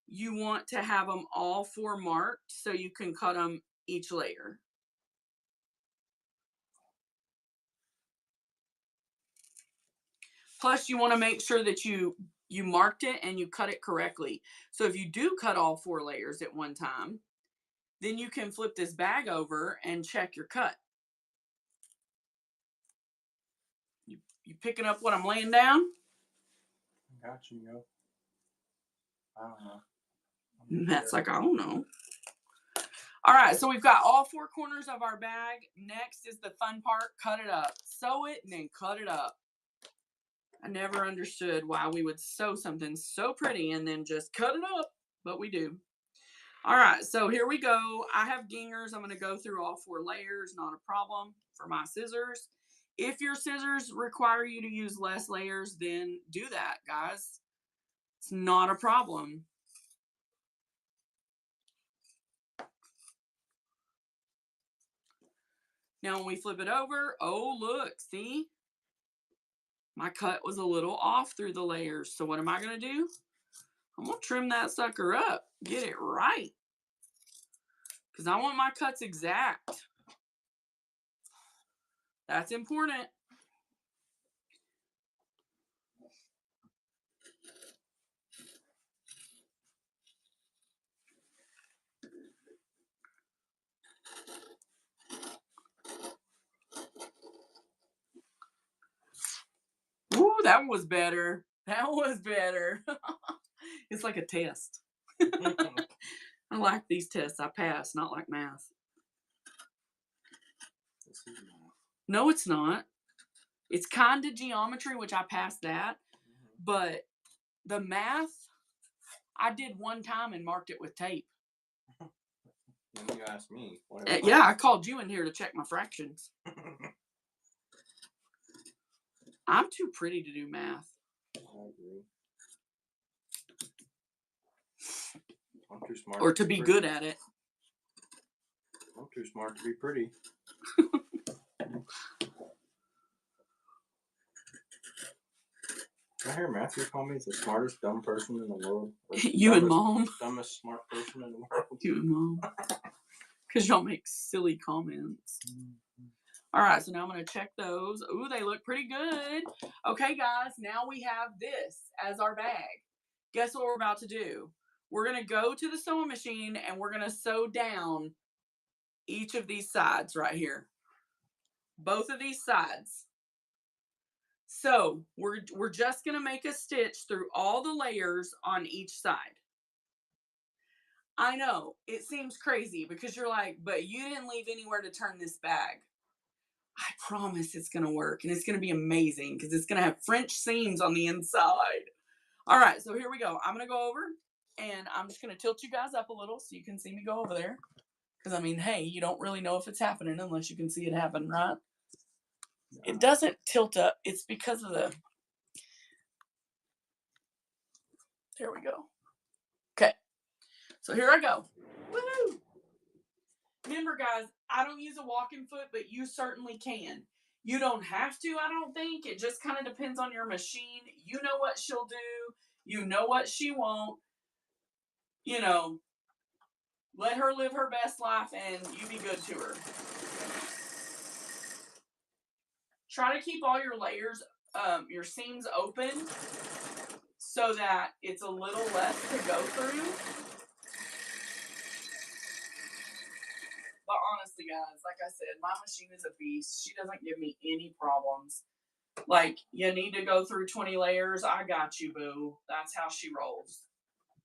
you want to have them all 4 marked so you can cut them each layer. Plus, you want to make sure that you marked it and you cut it correctly. So if you do cut all 4 layers at one time, then you can flip this bag over and check your cut. You picking up what I'm laying down? Got you, yo. I don't know. Matt's like, I don't know. All right, so we've got all 4 corners of our bag. Next is the fun part, cut it up. Sew it and then cut it up. I never understood why we would sew something so pretty and then just cut it up, but we do. All right, so here we go. I have gingers. I'm going to go through all 4 layers, not a problem for my scissors. If your scissors require you to use less layers, then do that, guys. It's not a problem. Now, when we flip it over, oh, look, see? My cut was a little off through the layers. So what am I going to do? I'm going to trim that sucker up. Get it right. Because I want my cuts exact. That's important. Ooh, that was better. That was better. It's like a test. I like these tests. I pass, not like math. No, it's not. It's kind of geometry, which I passed that. But the math, I did one time and marked it with tape. Then you asked me. Yeah, I called you in here to check my fractions. I'm too pretty to do math. I agree. I'm too smart. Or to be good at it. I'm too smart to be pretty. I hear Matthew call me the smartest dumb person in the world. You and Mom. Dumbest smart person in the world. You and Mom. Because y'all make silly comments. All right, so now I'm going to check those. Ooh, they look pretty good. Okay, guys, now we have this as our bag. Guess what we're about to do? We're going to go to the sewing machine and we're going to sew down each of these sides right here. Both of these sides. So we're just going to make a stitch through all the layers on each side. I know, it seems crazy because you're like, but you didn't leave anywhere to turn this bag. I promise it's going to work and it's going to be amazing because it's going to have French seams on the inside. All right, so here we go. I'm going to go over and I'm just going to tilt you guys up a little so you can see me go over there. Because, I mean, hey, you don't really know if it's happening unless you can see it happen, right? It doesn't tilt up. It's because of the... There we go. Okay. So here I go. Woohoo! Remember, guys, I don't use a walking foot, but you certainly can. You don't have to, I don't think. It just kind of depends on your machine. You know what she'll do. You know what she won't. You know, let her live her best life and you be good to her. Try to keep all your layers, your seams open so that it's a little less to go through. But honestly, guys, like I said, my machine is a beast. She doesn't give me any problems. Like, you need to go through 20 layers. I got you, boo. That's how she rolls.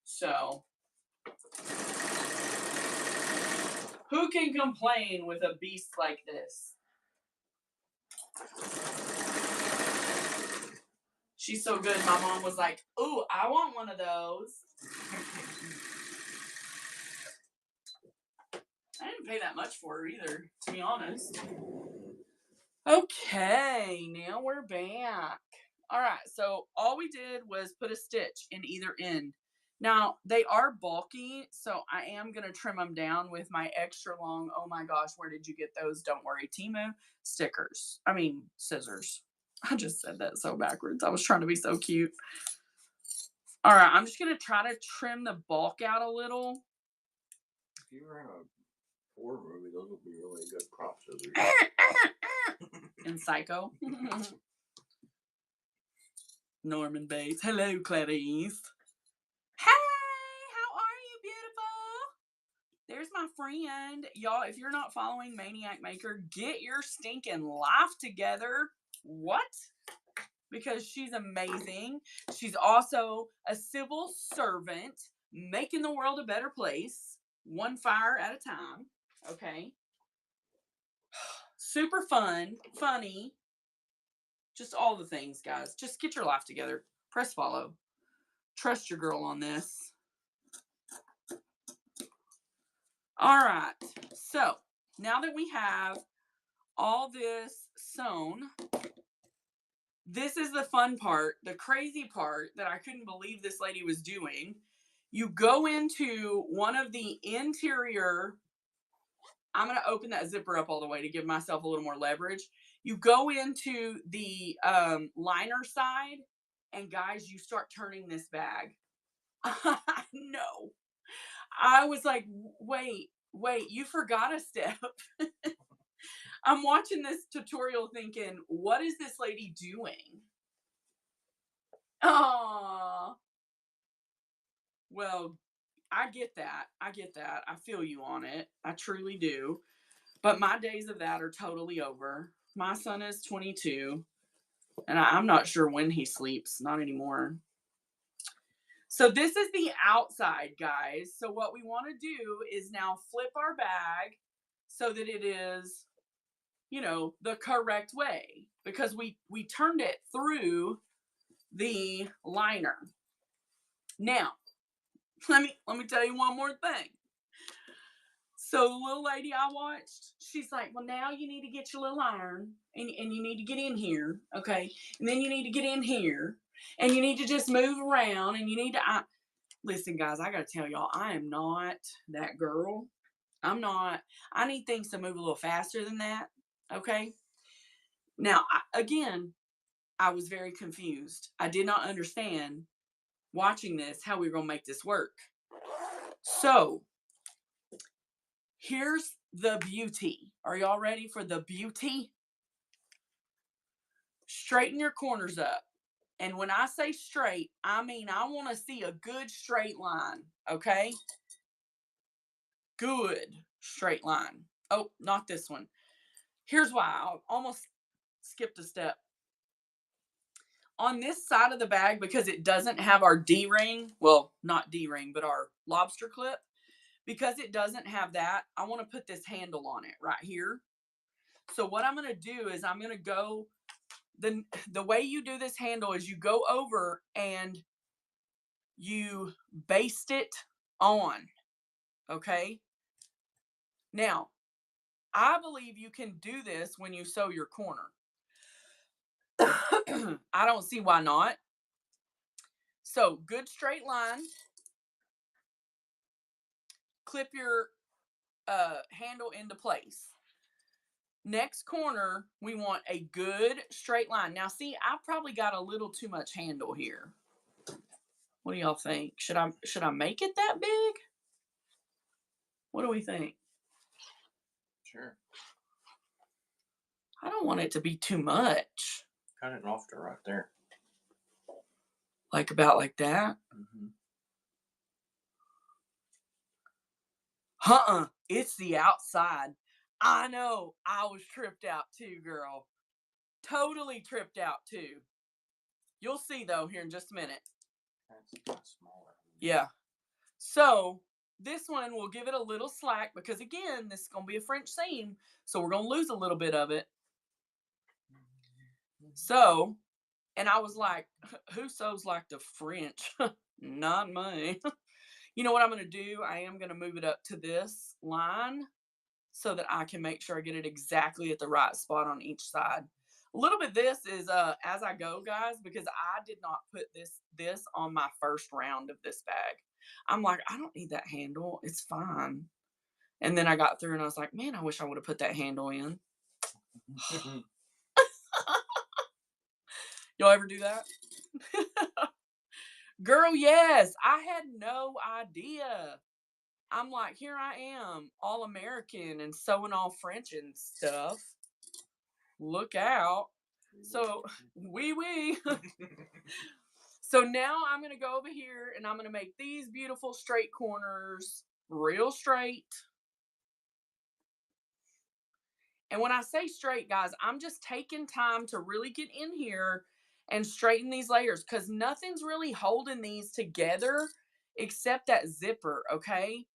So, who can complain with a beast like this? She's so good. My mom was like, ooh, I want one of those. I didn't pay that much for her either, to be honest. Okay, now we're back. All right, so all we did was put a stitch in either end. Now, they are bulky, so I am going to trim them down with my extra long, oh my gosh, where did you get those? Don't worry, Temu stickers. I mean, scissors. I just said that so backwards. I was trying to be so cute. All right, I'm just going to try to trim the bulk out a little. If you were in a horror movie, those would be really good prop scissors. And Psycho. Norman Bates. Hello, Clarice. Hey, how are you, beautiful? There's my friend. Y'all, if you're not following Maniac Maker, get your stinking life together. What? Because she's amazing. She's also a civil servant, making the world a better place, one fire at a time. Okay. Super fun, funny. Just all the things, guys. Just get your life together. Press follow. Trust your girl on this. All right. So, now that we have all this sewn, this is the fun part, the crazy part that I couldn't believe this lady was doing. You go into one of the interior, I'm going to open that zipper up all the way to give myself a little more leverage. You go into the liner side, and guys, you start turning this bag. No. I was like, wait, you forgot a step. I'm watching this tutorial thinking, what is this lady doing? Oh, well, I get that. I feel you on it. I truly do. But my days of that are totally over. My son is 22, and I'm not sure when he sleeps. Not anymore. So this is the outside, guys. So what we want to do is now flip our bag so that it is, you know, the correct way, because we turned it through the liner. Now, let me tell you one more thing. So the little lady I watched, she's like, well, now you need to get your little iron and you need to get in here, okay? And then you need to get in here and you need to just move around and you need to, listen, guys, I got to tell y'all, I am not that girl. I'm not. I need things to move a little faster than that, okay? Now, again, I was very confused. I did not understand watching this how we were going to make this work. So here's the beauty. Are y'all ready for the beauty? Straighten your corners up. And when I say straight, I mean I want to see a good straight line, okay? Good straight line. Oh, not this one. Here's why. I almost skipped a step. On this side of the bag, because it doesn't have our D-ring, well, not D-ring, but our lobster clip, because it doesn't have that, I want to put this handle on it right here. So what I'm going to do is I'm going to go, the way you do this handle is you go over and you baste it on, okay? Now, I believe you can do this when you sew your corner. I don't see why not. So, good straight line. Clip your handle into place. Next corner, we want a good straight line. Now, see, I probably got a little too much handle here. What do y'all think? Should I make it that big? What do we think? Sure. I don't want it to be too much. Cut it off to right there. Like about like that? Mm-hmm. It's the outside. I know. I was tripped out too, girl. Totally tripped out too. You'll see though here in just a minute. That's smaller. Yeah. So this one will give it a little slack because again, this is going to be a French seam. So we're going to lose a little bit of it. So, and I was like, who sews like the French? Not me. You know what I'm going to do? I am going to move it up to this line so that I can make sure I get it exactly at the right spot on each side. A little bit of this is as I go, guys, because I did not put this on my first round of this bag. I'm like, I don't need that handle. It's fine. And then I got through and I was like, man, I wish I would have put that handle in. Y'all ever do that? Girl, yes. I had no idea. I'm like, here I am, all American and sewing all French and stuff. Look out. So, wee. So now I'm going to go over here and I'm going to make these beautiful straight corners real straight. And when I say straight, guys, I'm just taking time to really get in here and straighten these layers because nothing's really holding these together except that zipper, okay?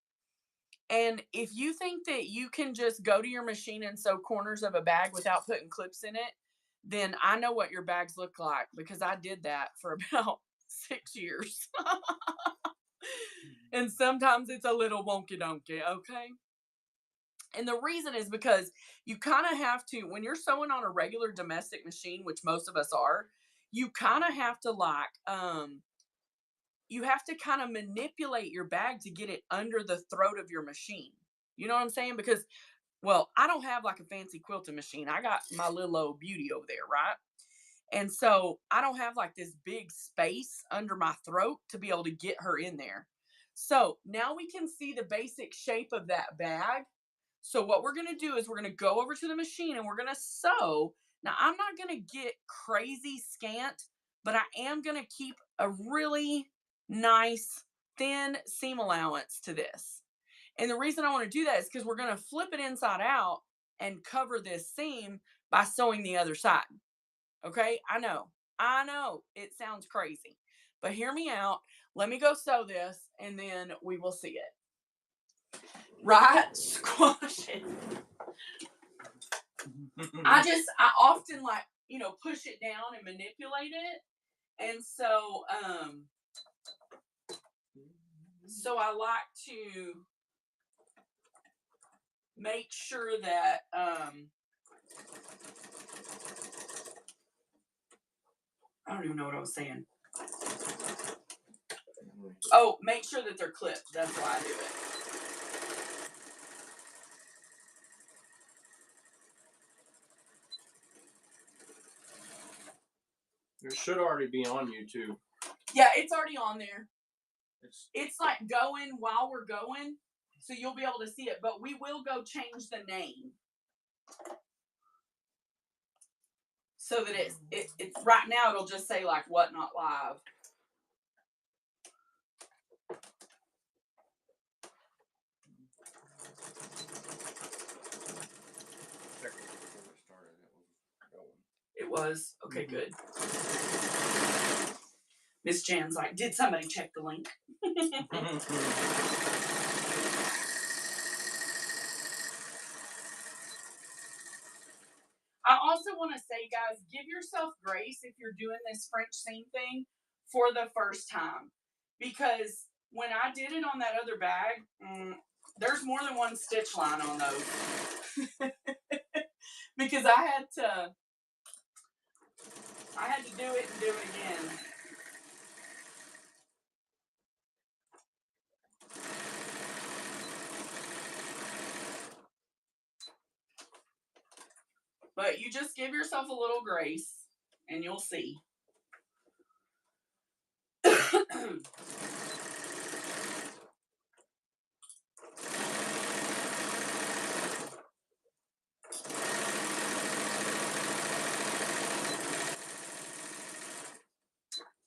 And if you think that you can just go to your machine and sew corners of a bag without putting clips in it, then I know what your bags look like because I did that for about 6 years. And sometimes it's a little wonky donkey, okay? And the reason is because you kind of have to, when you're sewing on a regular domestic machine, which most of us are, you kind of have to you have to kind of manipulate your bag to get it under the throat of your machine. You know what I'm saying? Because, well, I don't have like a fancy quilting machine. I got my little old beauty over there, right? And so I don't have like this big space under my throat to be able to get her in there. So now we can see the basic shape of that bag. So what we're going to do is we're going to go over to the machine and we're going to sew. Now I'm not going to get crazy scant, but I am going to keep a really nice thin seam allowance to this. And the reason I want to do that is because we're going to flip it inside out and cover this seam by sewing the other side. Okay, I know, it sounds crazy, but hear me out. Let me go sew this and then we will see it. Right? Squash it. I often like, push it down and manipulate it. And so, I like to make sure that, I don't even know what I was saying. Oh, make sure that they're clipped. That's why I do it. It should already be on YouTube. Yeah, it's already on there. It's like going while we're going, so you'll be able to see it. But we will go change the name so that it's right now. It'll just say like What Not Live. It was okay. Good. Miss Jan's like, did somebody check the link? I also want to say, guys, give yourself grace if you're doing this French seam thing for the first time. Because when I did it on that other bag, there's more than one stitch line on those. Because I had to do it and do it again. But you just give yourself a little grace and you'll see.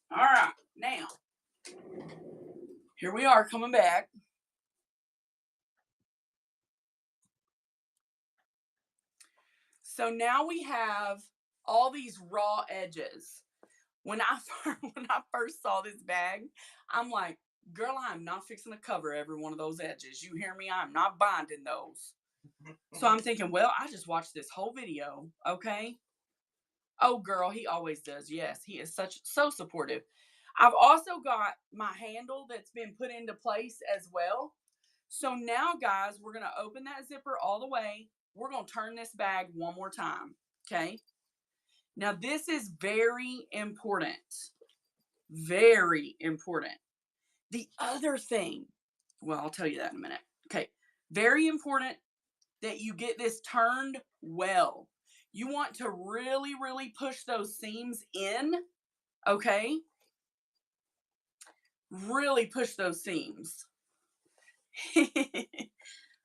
All right, now, here we are coming back. So now we have all these raw edges. When I first saw this bag, I'm like, girl, I'm not fixing to cover every one of those edges. You hear me? I'm not binding those. So I'm thinking, well, I just watched this whole video, okay? Oh, girl, he always does. Yes, he is so supportive. I've also got my handle that's been put into place as well. So now, guys, we're going to open that zipper all the way. We're going to turn this bag one more time, okay? Now, this is very important. Very important. The other thing, well, I'll tell you that in a minute. Okay, very important that you get this turned well. You want to really, really push those seams in, okay? Really push those seams.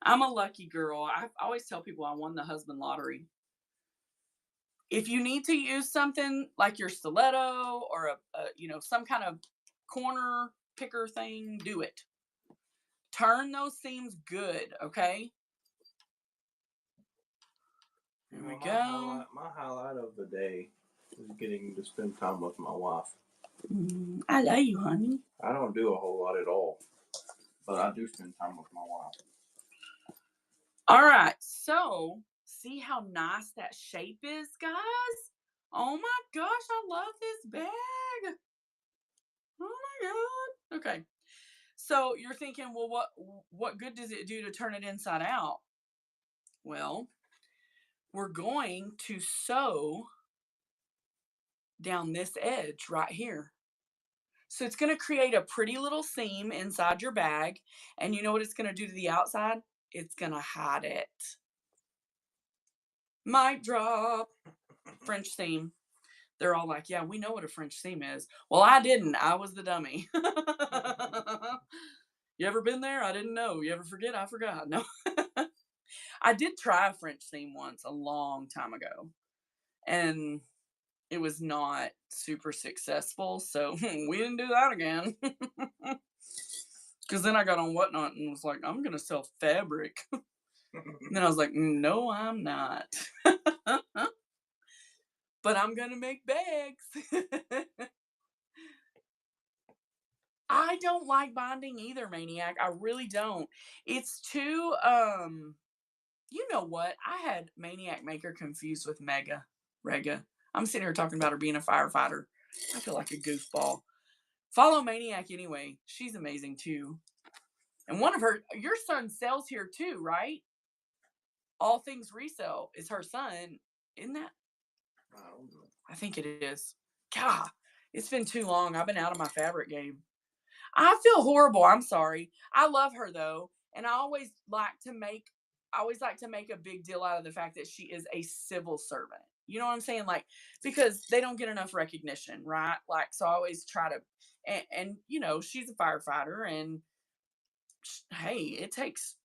I'm a lucky girl. I always tell people I won the husband lottery. If you need to use something like your stiletto or some kind of corner picker thing, do it. Turn those seams good, okay? There we go. My highlight of the day is getting to spend time with my wife. I love you, honey. I don't do a whole lot at all, but I do spend time with my wife. All right, so see how nice that shape is, guys? Oh my gosh, I love this bag. Oh my God. Okay. So you're thinking, well, what good does it do to turn it inside out? Well, we're going to sew down this edge right here. So it's going to create a pretty little seam inside your bag. And you know what it's going to do to the outside? It's going to hide it. Mic drop. French seam. They're all like, yeah, we know what a French seam is. Well, I didn't. I was the dummy. You ever been there? I didn't know. You ever forget? I forgot. No. I did try a French seam once a long time ago. And it was not super successful. So we didn't do that again. Because then I got on Whatnot and was like, I'm going to sell fabric. And then I was like, no, I'm not. But I'm going to make bags. I don't like binding either, Maniac. I really don't. It's too, you know what? I had Maniac Maker confused with Rega. I'm sitting here talking about her being a firefighter. I feel like a goofball. Follow Maniac anyway. She's amazing too. And your son sells here too, right? All Things Resell is her son. Isn't that? I don't know. I think it is. God, it's been too long. I've been out of my fabric game. I feel horrible. I'm sorry. I love her though. And I always like to make a big deal out of the fact that she is a civil servant. You know what I'm saying? Like, because they don't get enough recognition, right? Like, so I always try to, and you know, she's a firefighter, and hey, it takes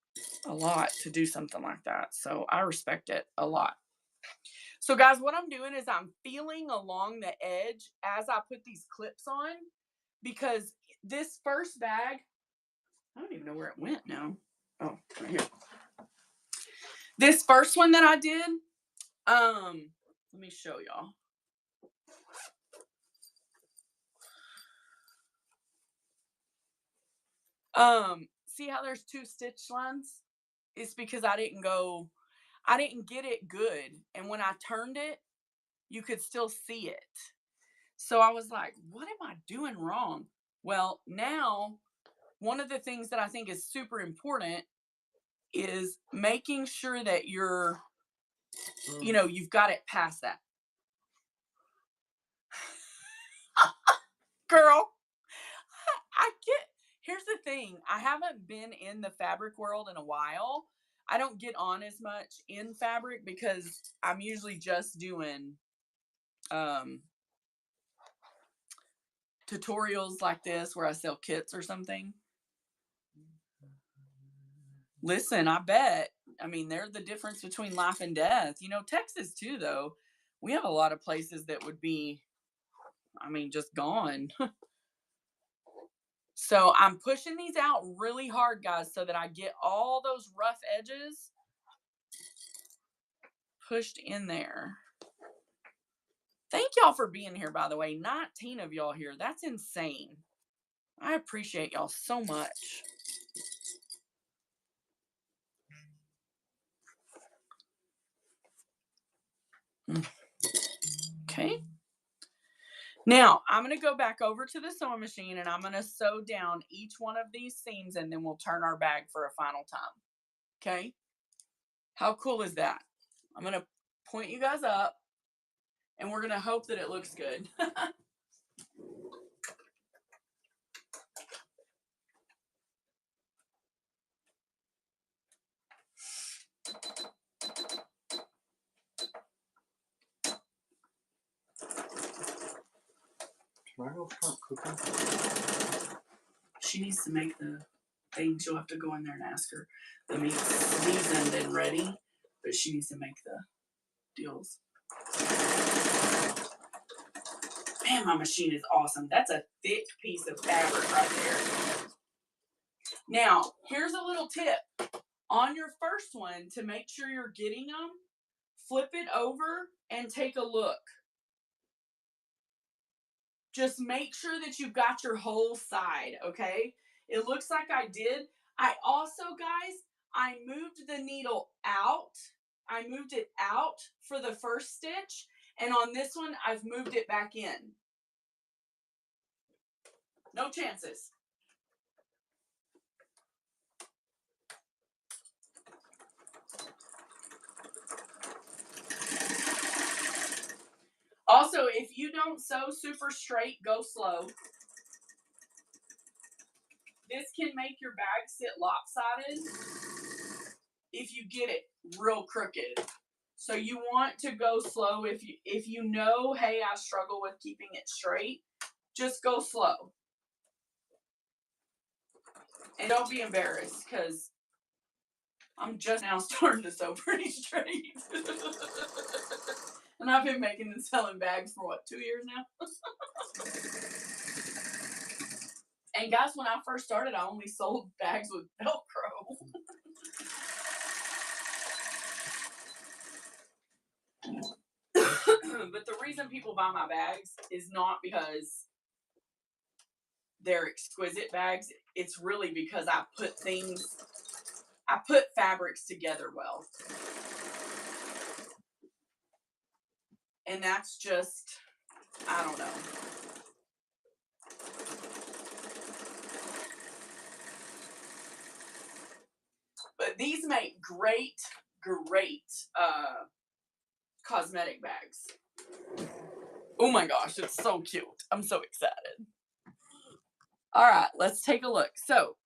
a lot to do something like that. So I respect it a lot. So guys, what I'm doing is I'm feeling along the edge as I put these clips on, because this first bag, I don't even know where it went now. Oh, right here. This first one that I did, let me show y'all. See how there's 2 stitch lines? It's because I didn't get it good. And when I turned it, you could still see it. So I was like, what am I doing wrong? Well, now one of the things that I think is super important is making sure that you're, you know, you've got it past that. Girl, here's the thing. I haven't been in the fabric world in a while. I don't get on as much in fabric because I'm usually just doing tutorials like this where I sell kits or something. Listen, I bet. I mean, they're the difference between life and death. You know, Texas too, though. We have a lot of places that would be, I mean, just gone. So I'm pushing these out really hard, guys, so that I get all those rough edges pushed in there. Thank y'all for being here, by the way. 19 of y'all here. That's insane. I appreciate y'all so much. Okay. Now, I'm going to go back over to the sewing machine and I'm going to sew down each one of these seams, and then we'll turn our bag for a final time. Okay? How cool is that? I'm going to point you guys up, and we're going to hope that it looks good. Can I go start cooking? She needs to make the things. You'll have to go in there and ask her. The meat's seasoned and ready, but she needs to make the deals. Man, my machine is awesome. That's a thick piece of fabric right there. Now, here's a little tip. On your first one, to make sure you're getting them, flip it over and take a look. Just make sure that you've got your whole side, okay? It looks like I did. I also, guys, I moved the needle out. I moved it out for the first stitch, and on this one, I've moved it back in. No chances. Also, if you don't sew super straight, go slow. This can make your bag sit lopsided if you get it real crooked. So you want to go slow. If you know, hey, I struggle with keeping it straight, just go slow. And don't be embarrassed, because I'm just now starting to sew pretty straight. And I've been making and selling bags for what, 2 years now? And guys, when I first started, I only sold bags with Velcro. But the reason people buy my bags is not because they're exquisite bags. It's really because I put fabrics together well. And that's just, I don't know. But these make great cosmetic bags. Oh my gosh, it's so cute. I'm so excited. All right, let's take a look. So,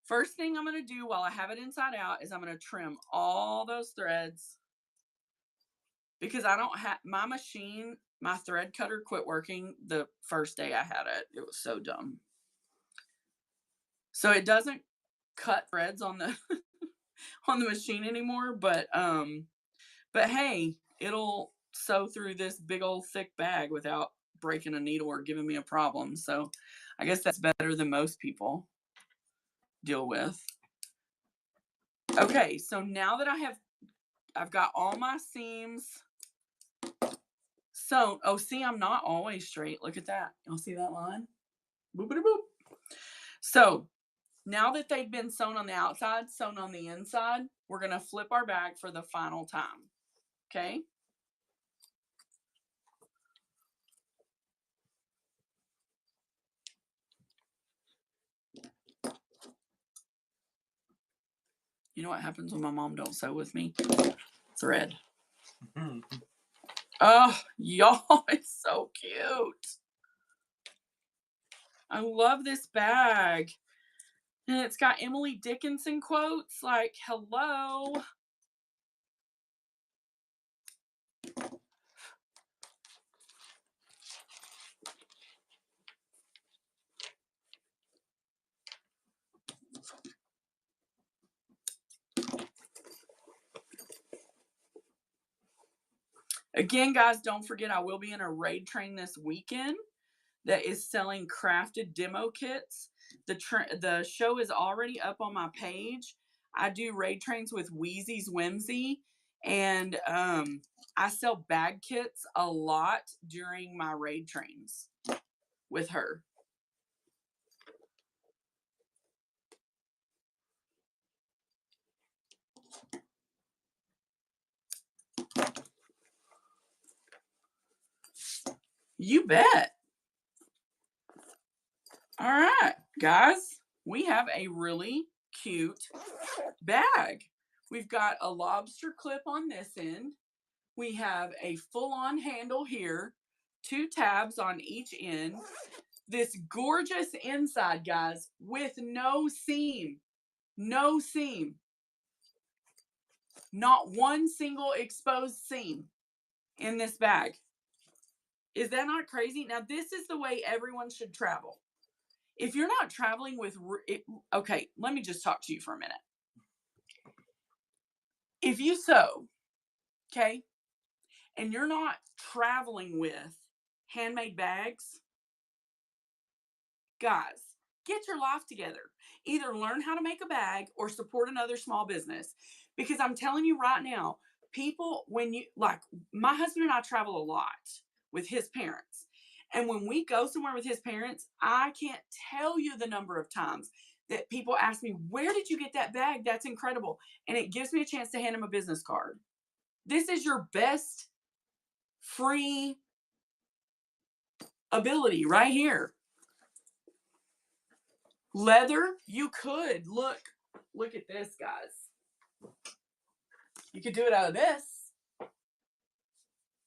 first thing I'm going to do while I have it inside out is I'm going to trim all those threads because I don't have my machine, my thread cutter quit working the first day I had it. It was so dumb. So it doesn't cut threads on the on the machine anymore, but hey, it'll sew through this big old thick bag without breaking a needle or giving me a problem. So I guess that's better than most people deal with. Okay, so now that I've got all my seams sewn. Oh, see, I'm not always straight. Look at that. Y'all see that line? Boopity boop. So now that they've been sewn on the outside, sewn on the inside, we're going to flip our bag for the final time. Okay? You know what happens when my mom don't sew with me? Thread. Oh, y'all, it's so cute. I love this bag. And it's got Emily Dickinson quotes like, hello. Again, guys, don't forget I will be in a raid train this weekend that is selling crafted demo kits. The show is already up on my page. I do raid trains with Wheezy's Whimsy, and I sell bag kits a lot during my raid trains with her. You bet. All right, guys, we have a really cute bag. We've got a lobster clip on this end. We have a full-on handle here, 2 tabs on each end. This gorgeous inside, guys, with no seam. No seam. Not one single exposed seam in this bag. Is that not crazy? Now, this is the way everyone should travel. If you're not traveling with, okay, let me just talk to you for a minute. If you sew, okay, and you're not traveling with handmade bags, guys, get your life together. Either learn how to make a bag or support another small business. Because I'm telling you right now, people, when you, like, my husband and I travel a lot with his parents. And when we go somewhere with his parents, I can't tell you the number of times that people ask me, where did you get that bag? That's incredible. And it gives me a chance to hand them a business card. This is your best free ability right here. Leather, you could look at this, guys. You could do it out of this.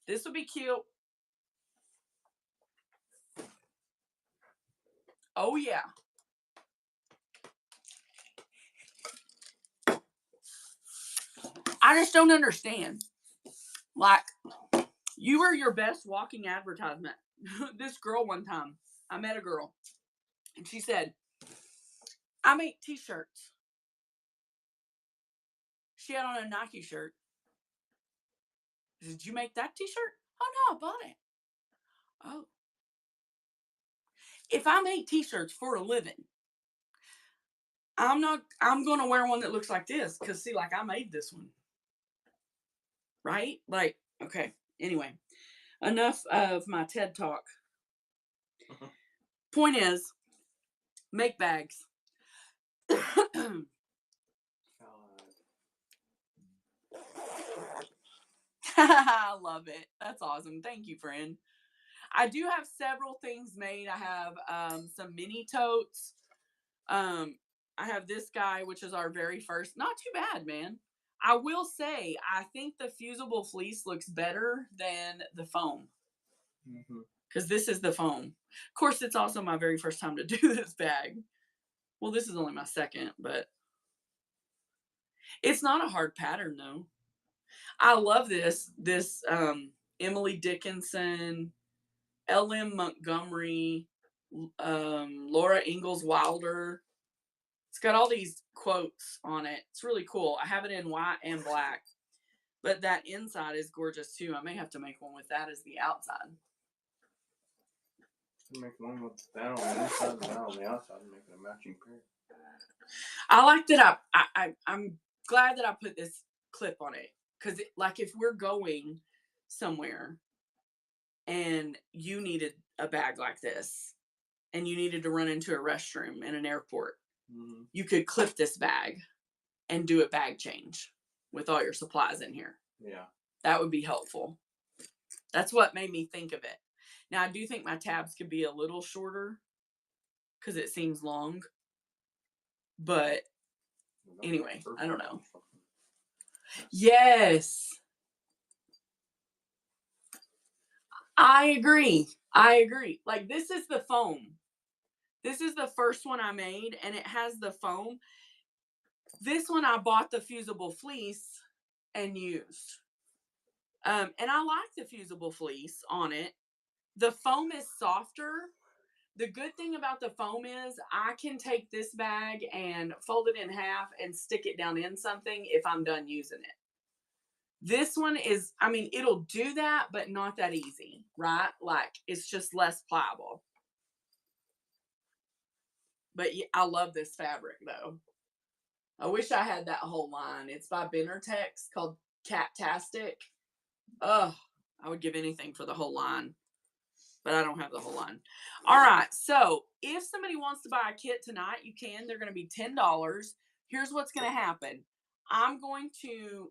This would be cute. Oh yeah. I just don't understand. Like, you are your best walking advertisement. This girl one time, I met a girl, and she said, I make t-shirts. She had on a Nike shirt. Did you make that t-shirt? Oh no, I bought it. Oh. If I make t-shirts for a living, I'm going to wear one that looks like this, because see, like, I made this one. Right? Like, okay. Anyway, enough of my TED talk. Point is, make bags. I love it. That's awesome. Thank you, friend. I do have several things made. I have some mini totes. I have this guy, which is our very first. Not too bad, man. I will say, I think the fusible fleece looks better than the foam. Because this is the foam. Of course, it's also my very first time to do this bag. Well, this is only my second, but it's not a hard pattern, though. I love this. This Emily Dickinson, L.M. Montgomery, Laura Ingalls Wilder. It's got all these quotes on it. It's really cool. I have it in white and black. But that inside is gorgeous too. I may have to make one with that as the outside. Make one with that on the inside and that on the outside and make it a matching pair. I like that. I'm glad that I put this clip on it because, like, if we're going somewhere and you needed a bag like this and you needed to run into a restroom in an airport, you could clip this bag and do a bag change with all your supplies in here. Yeah. That would be helpful. That's what made me think of it. Now, I do think my tabs could be a little shorter because it seems long. But anyway, I don't know. Yes. I agree. Like, this is the foam. This is the first one I made, and it has the foam. This one I bought the fusible fleece and used. And I like the fusible fleece on it. The foam is softer. The good thing about the foam is I can take this bag and fold it in half and stick it down in something if I'm done using it. This one is, I mean, it'll do that, but not that easy, right? Like, it's just less pliable. But yeah, I love this fabric, though. I wish I had that whole line. It's by Benartex, called Cattastic. Ugh, I would give anything for the whole line. But I don't have the whole line. All right. So if somebody wants to buy a kit tonight, you can. They're going to be $10. Here's what's going to happen. I'm going to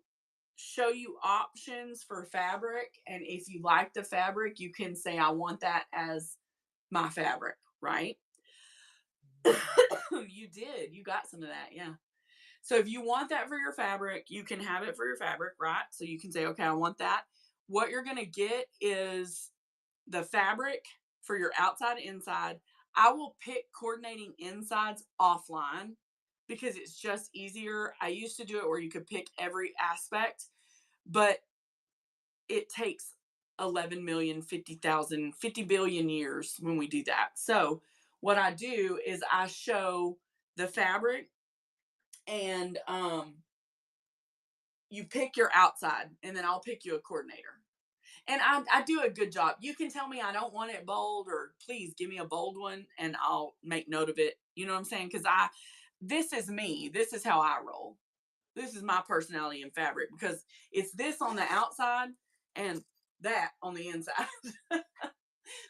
show you options for fabric. And if you like the fabric, you can say, I want that as my fabric, right? You did. You got some of that. Yeah. So if you want that for your fabric, you can have it for your fabric, right? So you can say, okay, I want that. What you're going to get is the fabric for your outside, inside. I will pick coordinating insides offline because it's just easier. I used to do it where you could pick every aspect, but it takes 11 million, 50,000, 50 billion years when we do that. So what I do is I show the fabric and you pick your outside and then I'll pick you a coordinator. And I do a good job. You can tell me I don't want it bold, or please give me a bold one and I'll make note of it. You know what I'm saying? Because this is me. This is how I roll. This is my personality in fabric because it's this on the outside and that on the inside.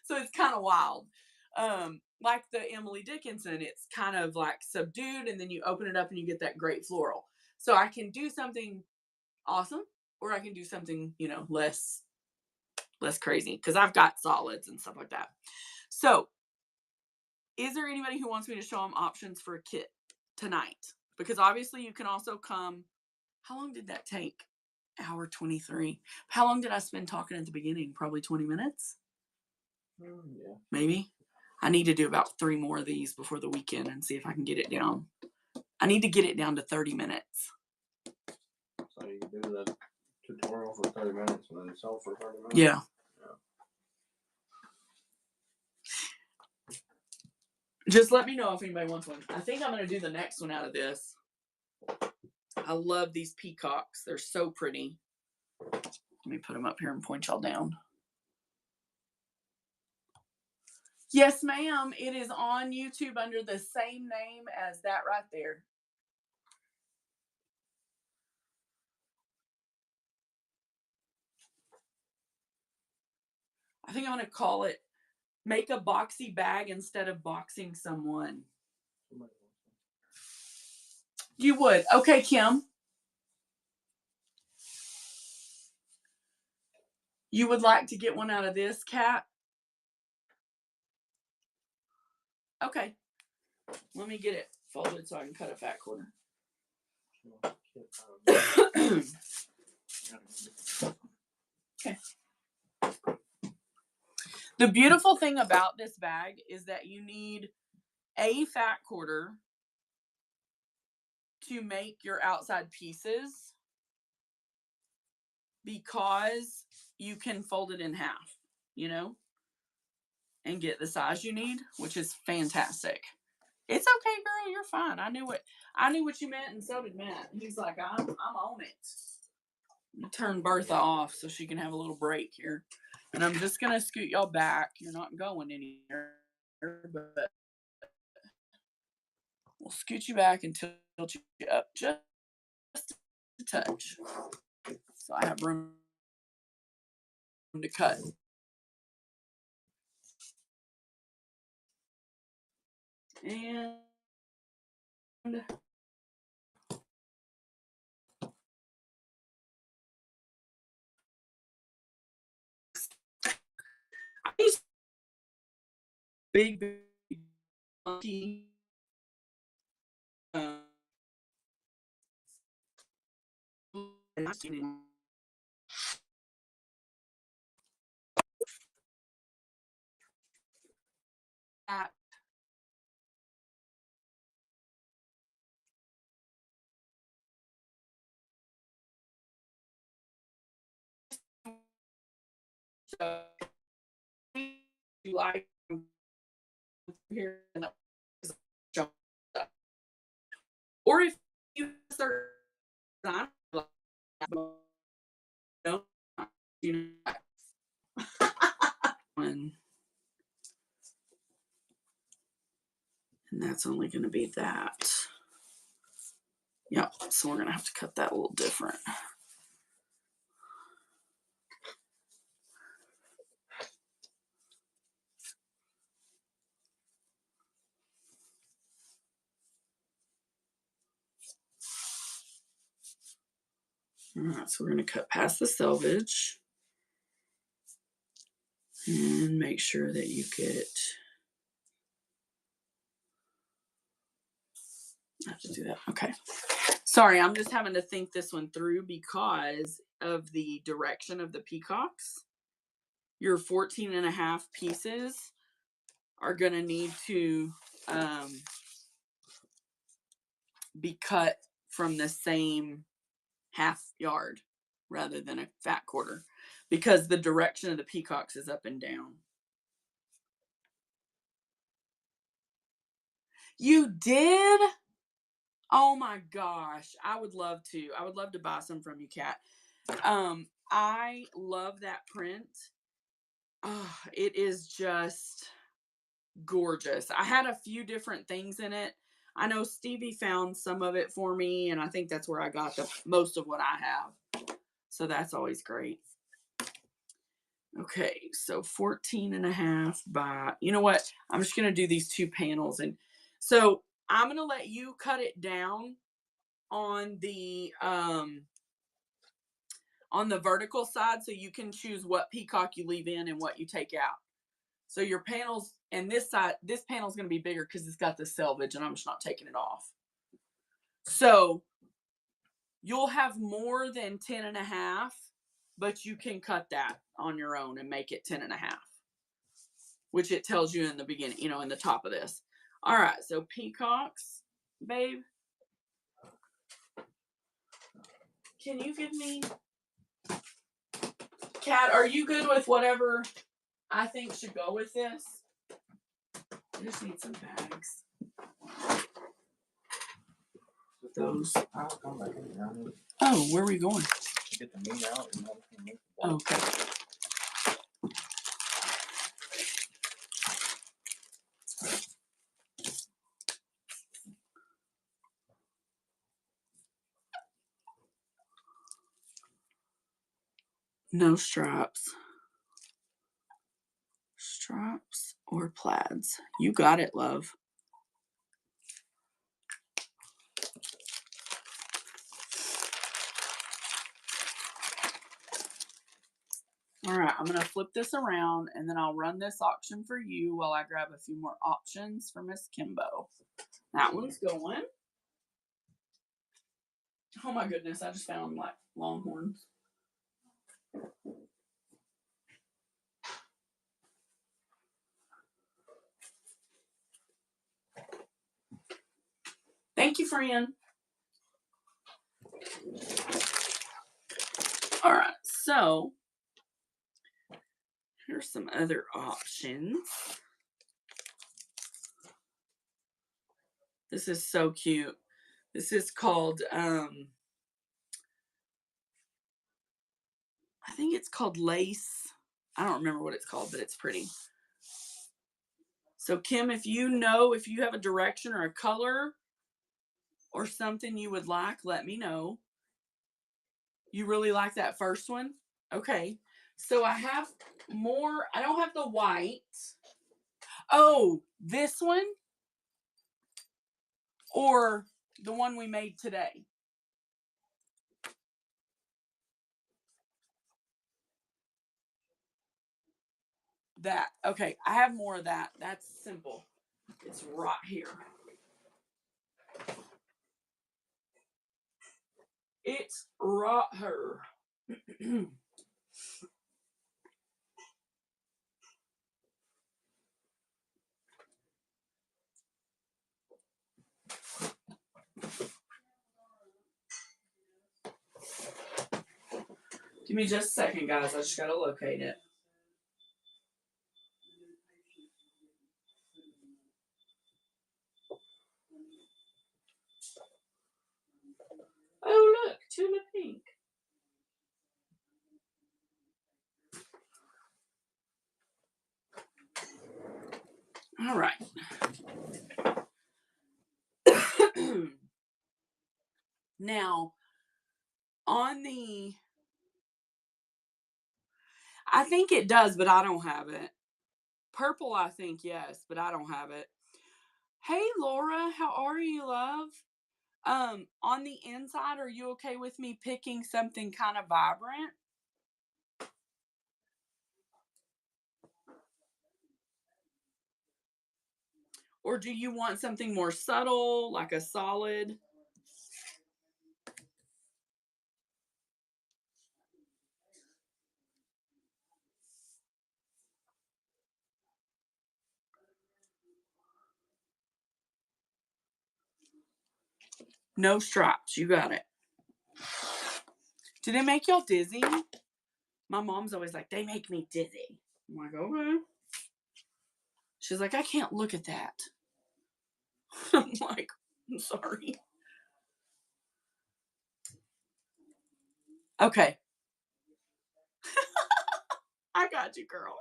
So it's kind of wild. Like the Emily Dickinson, it's kind of like subdued and then you open it up and you get that great floral. So I can do something awesome or I can do something, less crazy because I've got solids and stuff like that. So is there anybody who wants me to show them options for a kit tonight? Because obviously you can also come. How long did that take? Hour 23. How long did I spend talking at the beginning? Probably 20 minutes. Yeah. Maybe. I need to do about 3 more of these before the weekend and see if I can get it down. I need to get it down to 30 minutes. So you can do the tutorial for 30 minutes and then sell for 30 minutes? Yeah. Just let me know if anybody wants one. I think I'm going to do the next one out of this. I love these peacocks. They're so pretty. Let me put them up here and point y'all down. Yes, ma'am. It is on YouTube under the same name as that right there. I think I'm going to call it Make a Boxy Bag Instead of Boxing Someone. You would. Okay, Kim. You would like to get one out of this, Kat? Okay. Let me get it folded so I can cut a fat quarter. Okay. The beautiful thing about this bag is that you need a fat quarter to make your outside pieces. because you can fold it in half, you know, and get the size you need, which is fantastic. It's okay, girl. You're fine. I knew what you meant, and so did Matt. He's like, I'm on it. Turn Bertha off so she can have a little break here, and I'm just gonna scoot y'all back. You're not going anywhere, but we'll scoot you back and tilt you up just a touch, so I have room to cut. And big, funky, that you like here, or if you start, you know, and that's only going to be that. Yep. So we're going to have to cut that a little different. All right, so we're going to cut past the selvage and make sure that you get. I have to do that. Okay. Sorry, I'm just having to think this one through because of the direction of the peacocks. Your 14 and a half pieces are going to need to be cut from the same half yard rather than a fat quarter because the direction of the peacocks is up and down. You did? Oh my gosh. I would love to. I would love to buy some from you, Kat. I love that print. Oh, it is just gorgeous. I had a few different things in it. I know Stevie found some of it for me, and I think that's where I got the most of what I have. So that's always great. Okay, so 14 and a half by, you know what? I'm just going to do these two panels. And so I'm going to let you cut it down on the vertical side so you can choose what peacock you leave in and what you take out. So your panels, and this side, this panel is going to be bigger because it's got the selvage and I'm just not taking it off. So you'll have more than 10 and a half, but you can cut that on your own and make it 10 and a half, which it tells you in the beginning, you know, in the top of this. All right, so peacocks, babe. Can you give me, Kat, are you good with whatever I think should go with this? I just need some bags. With those. I'll come back in here. Oh, where are we going? Get the meat out and everything. Okay. No straps. Straps or plaids. You got it, love. All right, I'm going to flip this around and then I'll run this auction for you while I grab a few more options for Miss Kimbo. That one's going. Oh my goodness, I just found like longhorns. Thank you, friend. All right, So here's some other options. This is so cute. This is called, I think it's called lace. I don't remember what it's called, but it's pretty. So Kim, if you have a direction or a color or something you would like, let me know. You really like that first one? Okay. So I have more. I don't have the white. Oh, this one or the one we made today? That. Okay. I have more of that. That's simple. It's right here. It's right here. Give me just a second, guys. I just gotta locate it. Oh, look, tulip pink. All right. Now, on the, I think it does, but I don't have it. Purple, I think, yes, but I don't have it. Hey, Laura, how are you, love? On the inside, are you okay with me picking something kind of vibrant? Or do you want something more subtle, like a solid? No stripes. You got it. Do they make y'all dizzy? My mom's always like, they make me dizzy. I'm like, okay. She's like, I can't look at that. I'm like, I'm sorry. Okay. I got you, girl.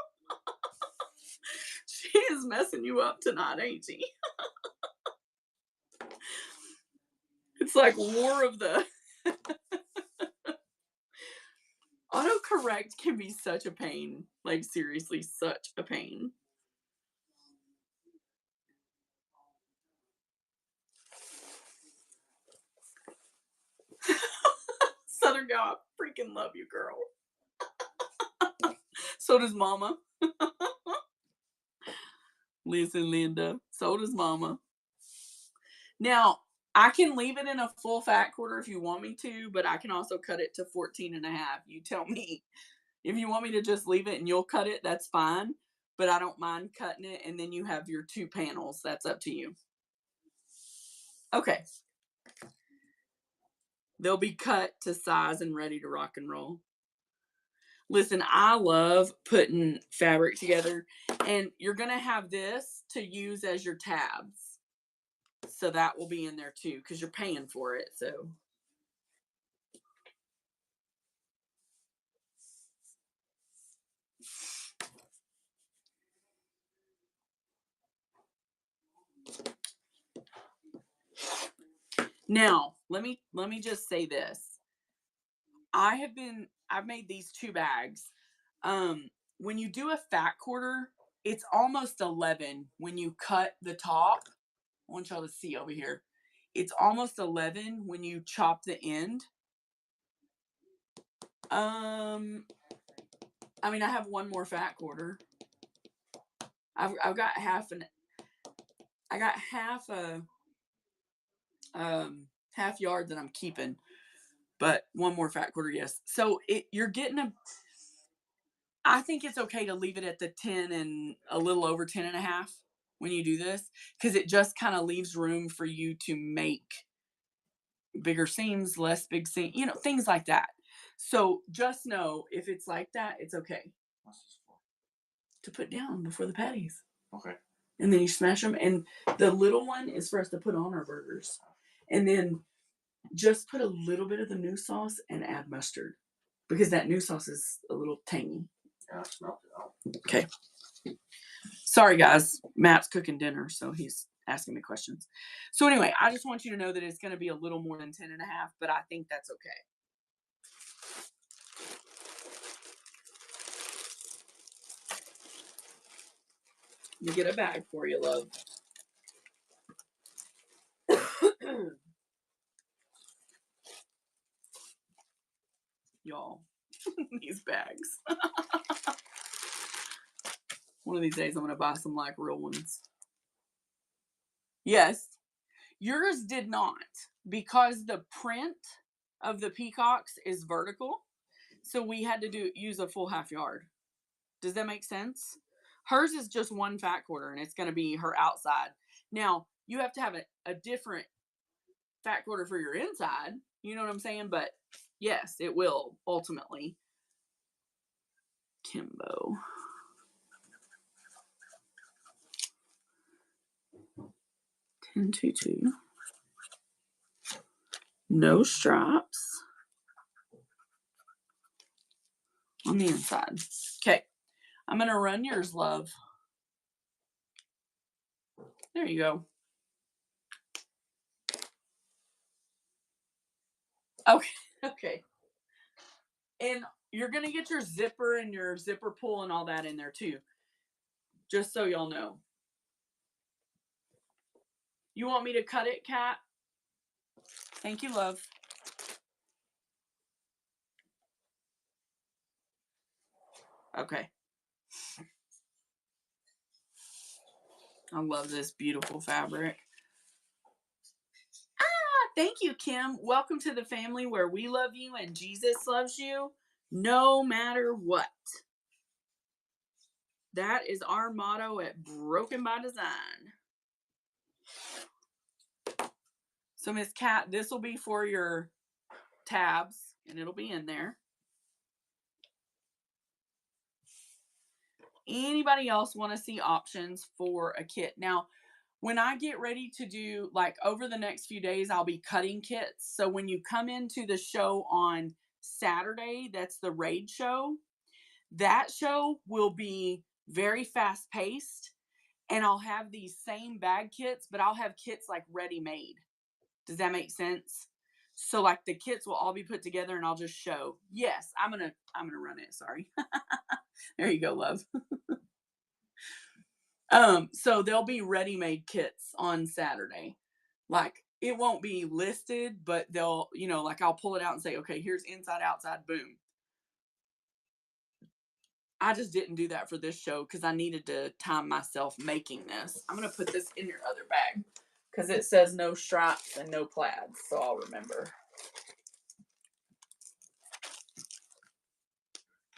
She is messing you up tonight, ain't she? It's like war of the autocorrect can be such a pain. Like seriously, such a pain. Southern gal, I freaking love you, girl. So does mama. Listen, Linda. So does mama. Now, I can leave it in a full fat quarter if you want me to, but I can also cut it to 14 and a half. You tell me. If you want me to just leave it and you'll cut it, that's fine. But I don't mind cutting it. And then you have your 2 panels. That's up to you. Okay. They'll be cut to size and ready to rock and roll. Listen, I love putting fabric together. And you're going to have this to use as your tabs. So that will be in there too, because you're paying for it. So. Now, let me just say this. I've made these 2 bags. When you do a fat quarter, it's almost 11 when you cut the top. I want y'all to see over here. It's almost 11 when you chop the end. I mean, I have one more fat quarter. I've got half a half yard that I'm keeping, but one more fat quarter, yes. So you're getting I think it's okay to leave it at the 10 and a little over 10 and a half when you do this, because it just kind of leaves room for you to make bigger seams, less big seams, things like that. So just know if it's like that, it's okay What's this for? to put down before the patties. Okay. And then you smash them. And the little one is for us to put on our burgers. And then just put a little bit of the new sauce and add mustard because that new sauce is a little tangy. Yeah, I smelled it out. Okay. Sorry, guys. Matt's cooking dinner, so he's asking me questions. So anyway, I just want you to know that it's going to be a little more than 10 and a half, but I think that's okay. Let me get a bag for you, love. Y'all, these bags. One of these days I'm going to buy some like real ones. Yes, yours did not, because the print of the peacocks is vertical. So we had to use a full half yard. Does that make sense? Hers is just one fat quarter and it's going to be her outside. Now, you have to have a different fat quarter for your inside. You know what I'm saying? But yes, it will ultimately. Kimbo. $10.22. No straps on the inside. Okay. I'm going to run yours, love. There you go. Okay. Okay. And you're going to get your zipper and your zipper pull and all that in there too. Just so y'all know. You want me to cut it, Kat? Thank you, love. Okay. I love this beautiful fabric. Thank you, Kim. Welcome to the family where we love you and Jesus loves you no matter what. That is our motto at Broken by Design. So, Miss Kat, this will be for your tabs, and it'll be in there. Anybody else want to see options for a kit? Now, when I get ready to do, like over the next few days, I'll be cutting kits. So when you come into the show on Saturday, that's the raid show. That show will be very fast paced and I'll have these same bag kits, but I'll have kits like ready made. Does that make sense? So like the kits will all be put together and I'll just show. Yes, I'm going to run it. Sorry. There you go, love. So there'll be ready-made kits on Saturday. Like it won't be listed, but they'll, like I'll pull it out and say, okay, here's inside, outside, boom. I just didn't do that for this show because I needed to time myself making this. I'm going to put this in your other bag because it says no stripes and no plaids, so I'll remember.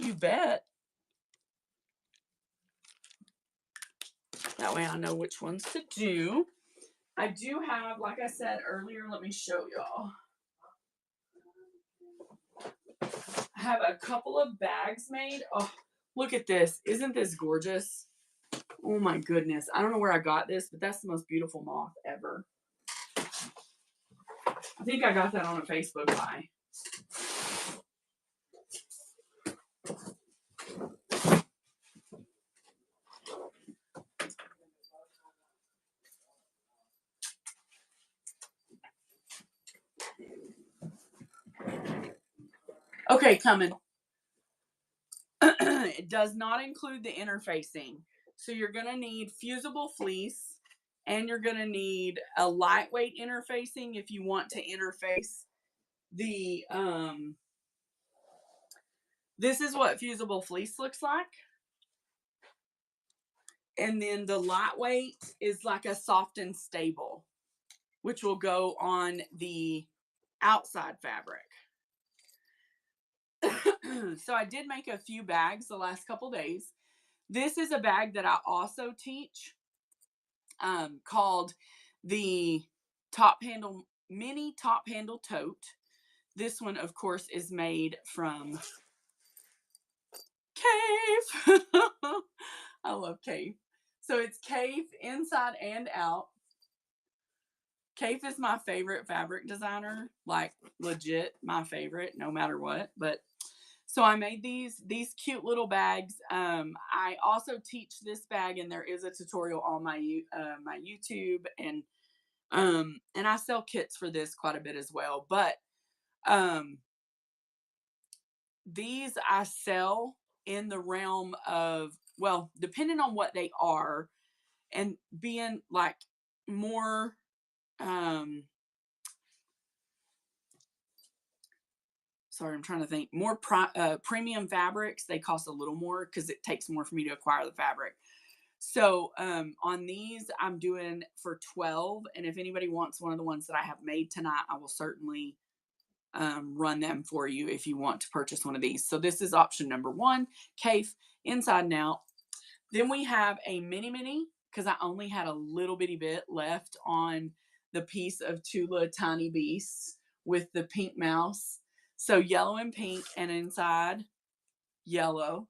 You bet. That way I know which ones to do. I do have, like I said earlier, let me show y'all. I have a couple of bags made. Oh, look at this. Isn't this gorgeous? Oh my goodness. I don't know where I got this, but that's the most beautiful moth ever. I think I got that on a Facebook buy. Okay, coming. It does not include the interfacing. So you're going to need fusible fleece and you're going to need a lightweight interfacing if you want to interface the, this is what fusible fleece looks like. And then the lightweight is like a soft and stable, which will go on the outside fabric. So I did make a few bags the last couple days. This is a bag that I also teach called the mini top handle tote. this one, of course, is made from Cave. I love Cave. So it's Cave inside and out. Cave is my favorite fabric designer, like legit my favorite, no matter what. But so I made these cute little bags. I also teach this bag, and there is a tutorial on my my YouTube, and I sell kits for this quite a bit as well. But these I sell in the realm of, well, depending on what they are, and being like more sorry, I'm trying to think, more premium fabrics, they cost a little more because it takes more for me to acquire the fabric. So on these I'm doing for 12, and if anybody wants one of the ones that I have made tonight, I will certainly run them for you if you want to purchase one of these. So this is option number 1, Cave inside and out. Then we have a mini because I only had a little bitty bit left on the piece of Tula Tiny Beasts with the pink mouse. So yellow and pink, and inside yellow.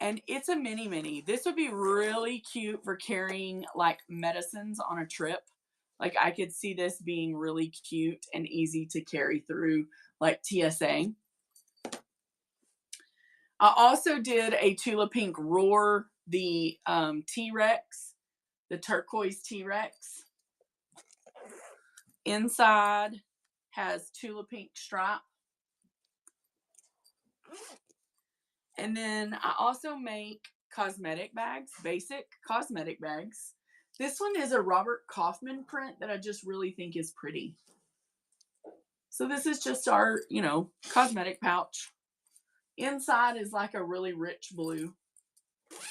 And it's a mini. This would be really cute for carrying like medicines on a trip. Like I could see this being really cute and easy to carry through like TSA. I also did a Tula Pink Roar, the T-Rex, the turquoise T-Rex. Inside has Tula Pink stripe. And then I also make cosmetic bags, basic cosmetic bags. This one is a Robert Kaufman print that I just really think is pretty. So this is just our, cosmetic pouch. Inside is like a really rich blue.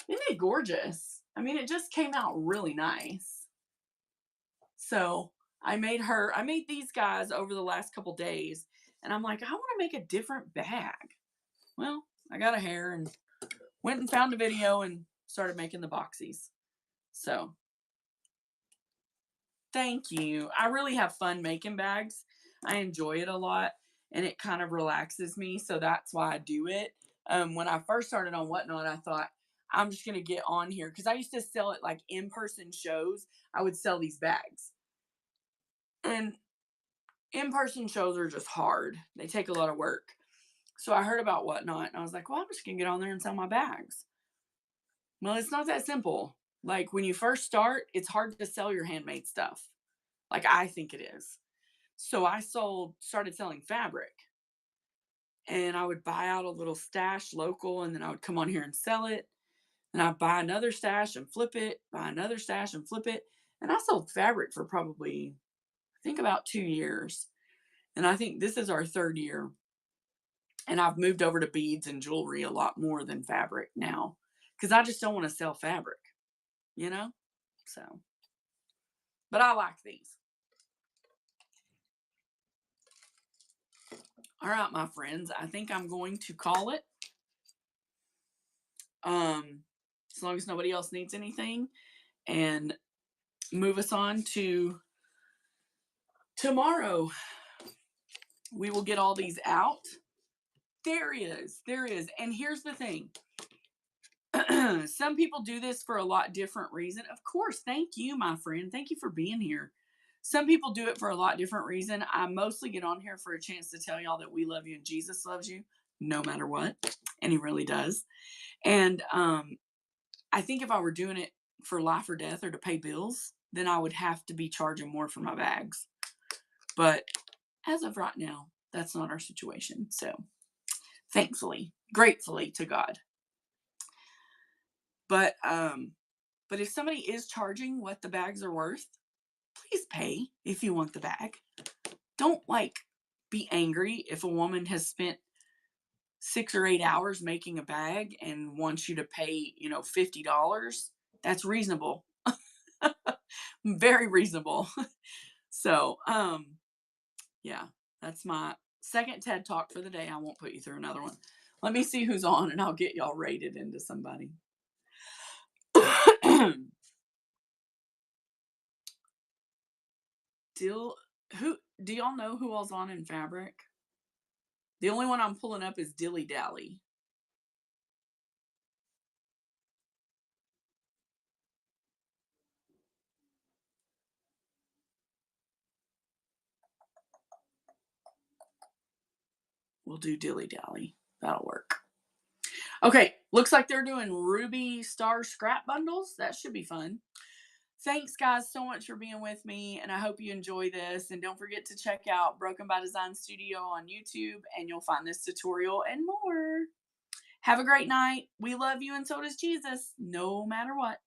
Isn't it gorgeous? I mean, it just came out really nice. So I made these guys over the last couple days, and I'm like, I want to make a different bag. Well, I got a hair and went and found a video and started making the boxies. So thank you. I really have fun making bags. I enjoy it a lot, and it kind of relaxes me. So that's why I do it. When I first started on Whatnot, I thought I'm just going to get on here because I used to sell it like in-person shows. I would sell these bags. And in-person shows are just hard. They take a lot of work. So I heard about Whatnot, and I was like, well, I'm just going to get on there and sell my bags. Well, it's not that simple. Like when you first start, it's hard to sell your handmade stuff. Like I think it is. So I started selling fabric. And I would buy out a little stash local, and then I would come on here and sell it. And I'd buy another stash and flip it, buy another stash and flip it. And I sold fabric for probably, I think, about 2 years. And I think this is our 3rd year. And I've moved over to beads and jewelry a lot more than fabric now because I just don't want to sell fabric, So, but I like these. All right, my friends, I think I'm going to call it. As long as nobody else needs anything, and move us on to tomorrow. We will get all these out. There is. And here's the thing. Some people do this for a lot different reason. Of course, thank you, my friend. Thank you for being here. Some people do it for a lot different reason. I mostly get on here for a chance to tell y'all that we love you and Jesus loves you no matter what. And he really does. And I think if I were doing it for life or death or to pay bills, then I would have to be charging more for my bags. But as of right now, that's not our situation. So thankfully, gratefully to God. But if somebody is charging what the bags are worth, please pay if you want the bag. Don't be angry if a woman has spent 6 or 8 hours making a bag and wants you to pay, $50. That's reasonable. Very reasonable. So, yeah, that's my second TED Talk for the day. I won't put you through another one. Let me see who's on, and I'll get y'all rated into somebody. Do y'all know who all's on in fabric? The only one I'm pulling up is Dilly Dally. We'll do Dilly Dally. That'll work. Okay, looks like they're doing Ruby Star scrap bundles. That should be fun. Thanks, guys, so much for being with me, and I hope you enjoy this. And don't forget to check out Broken by Design Studio on YouTube, and you'll find this tutorial and more. Have a great night. We love you, and so does Jesus, no matter what.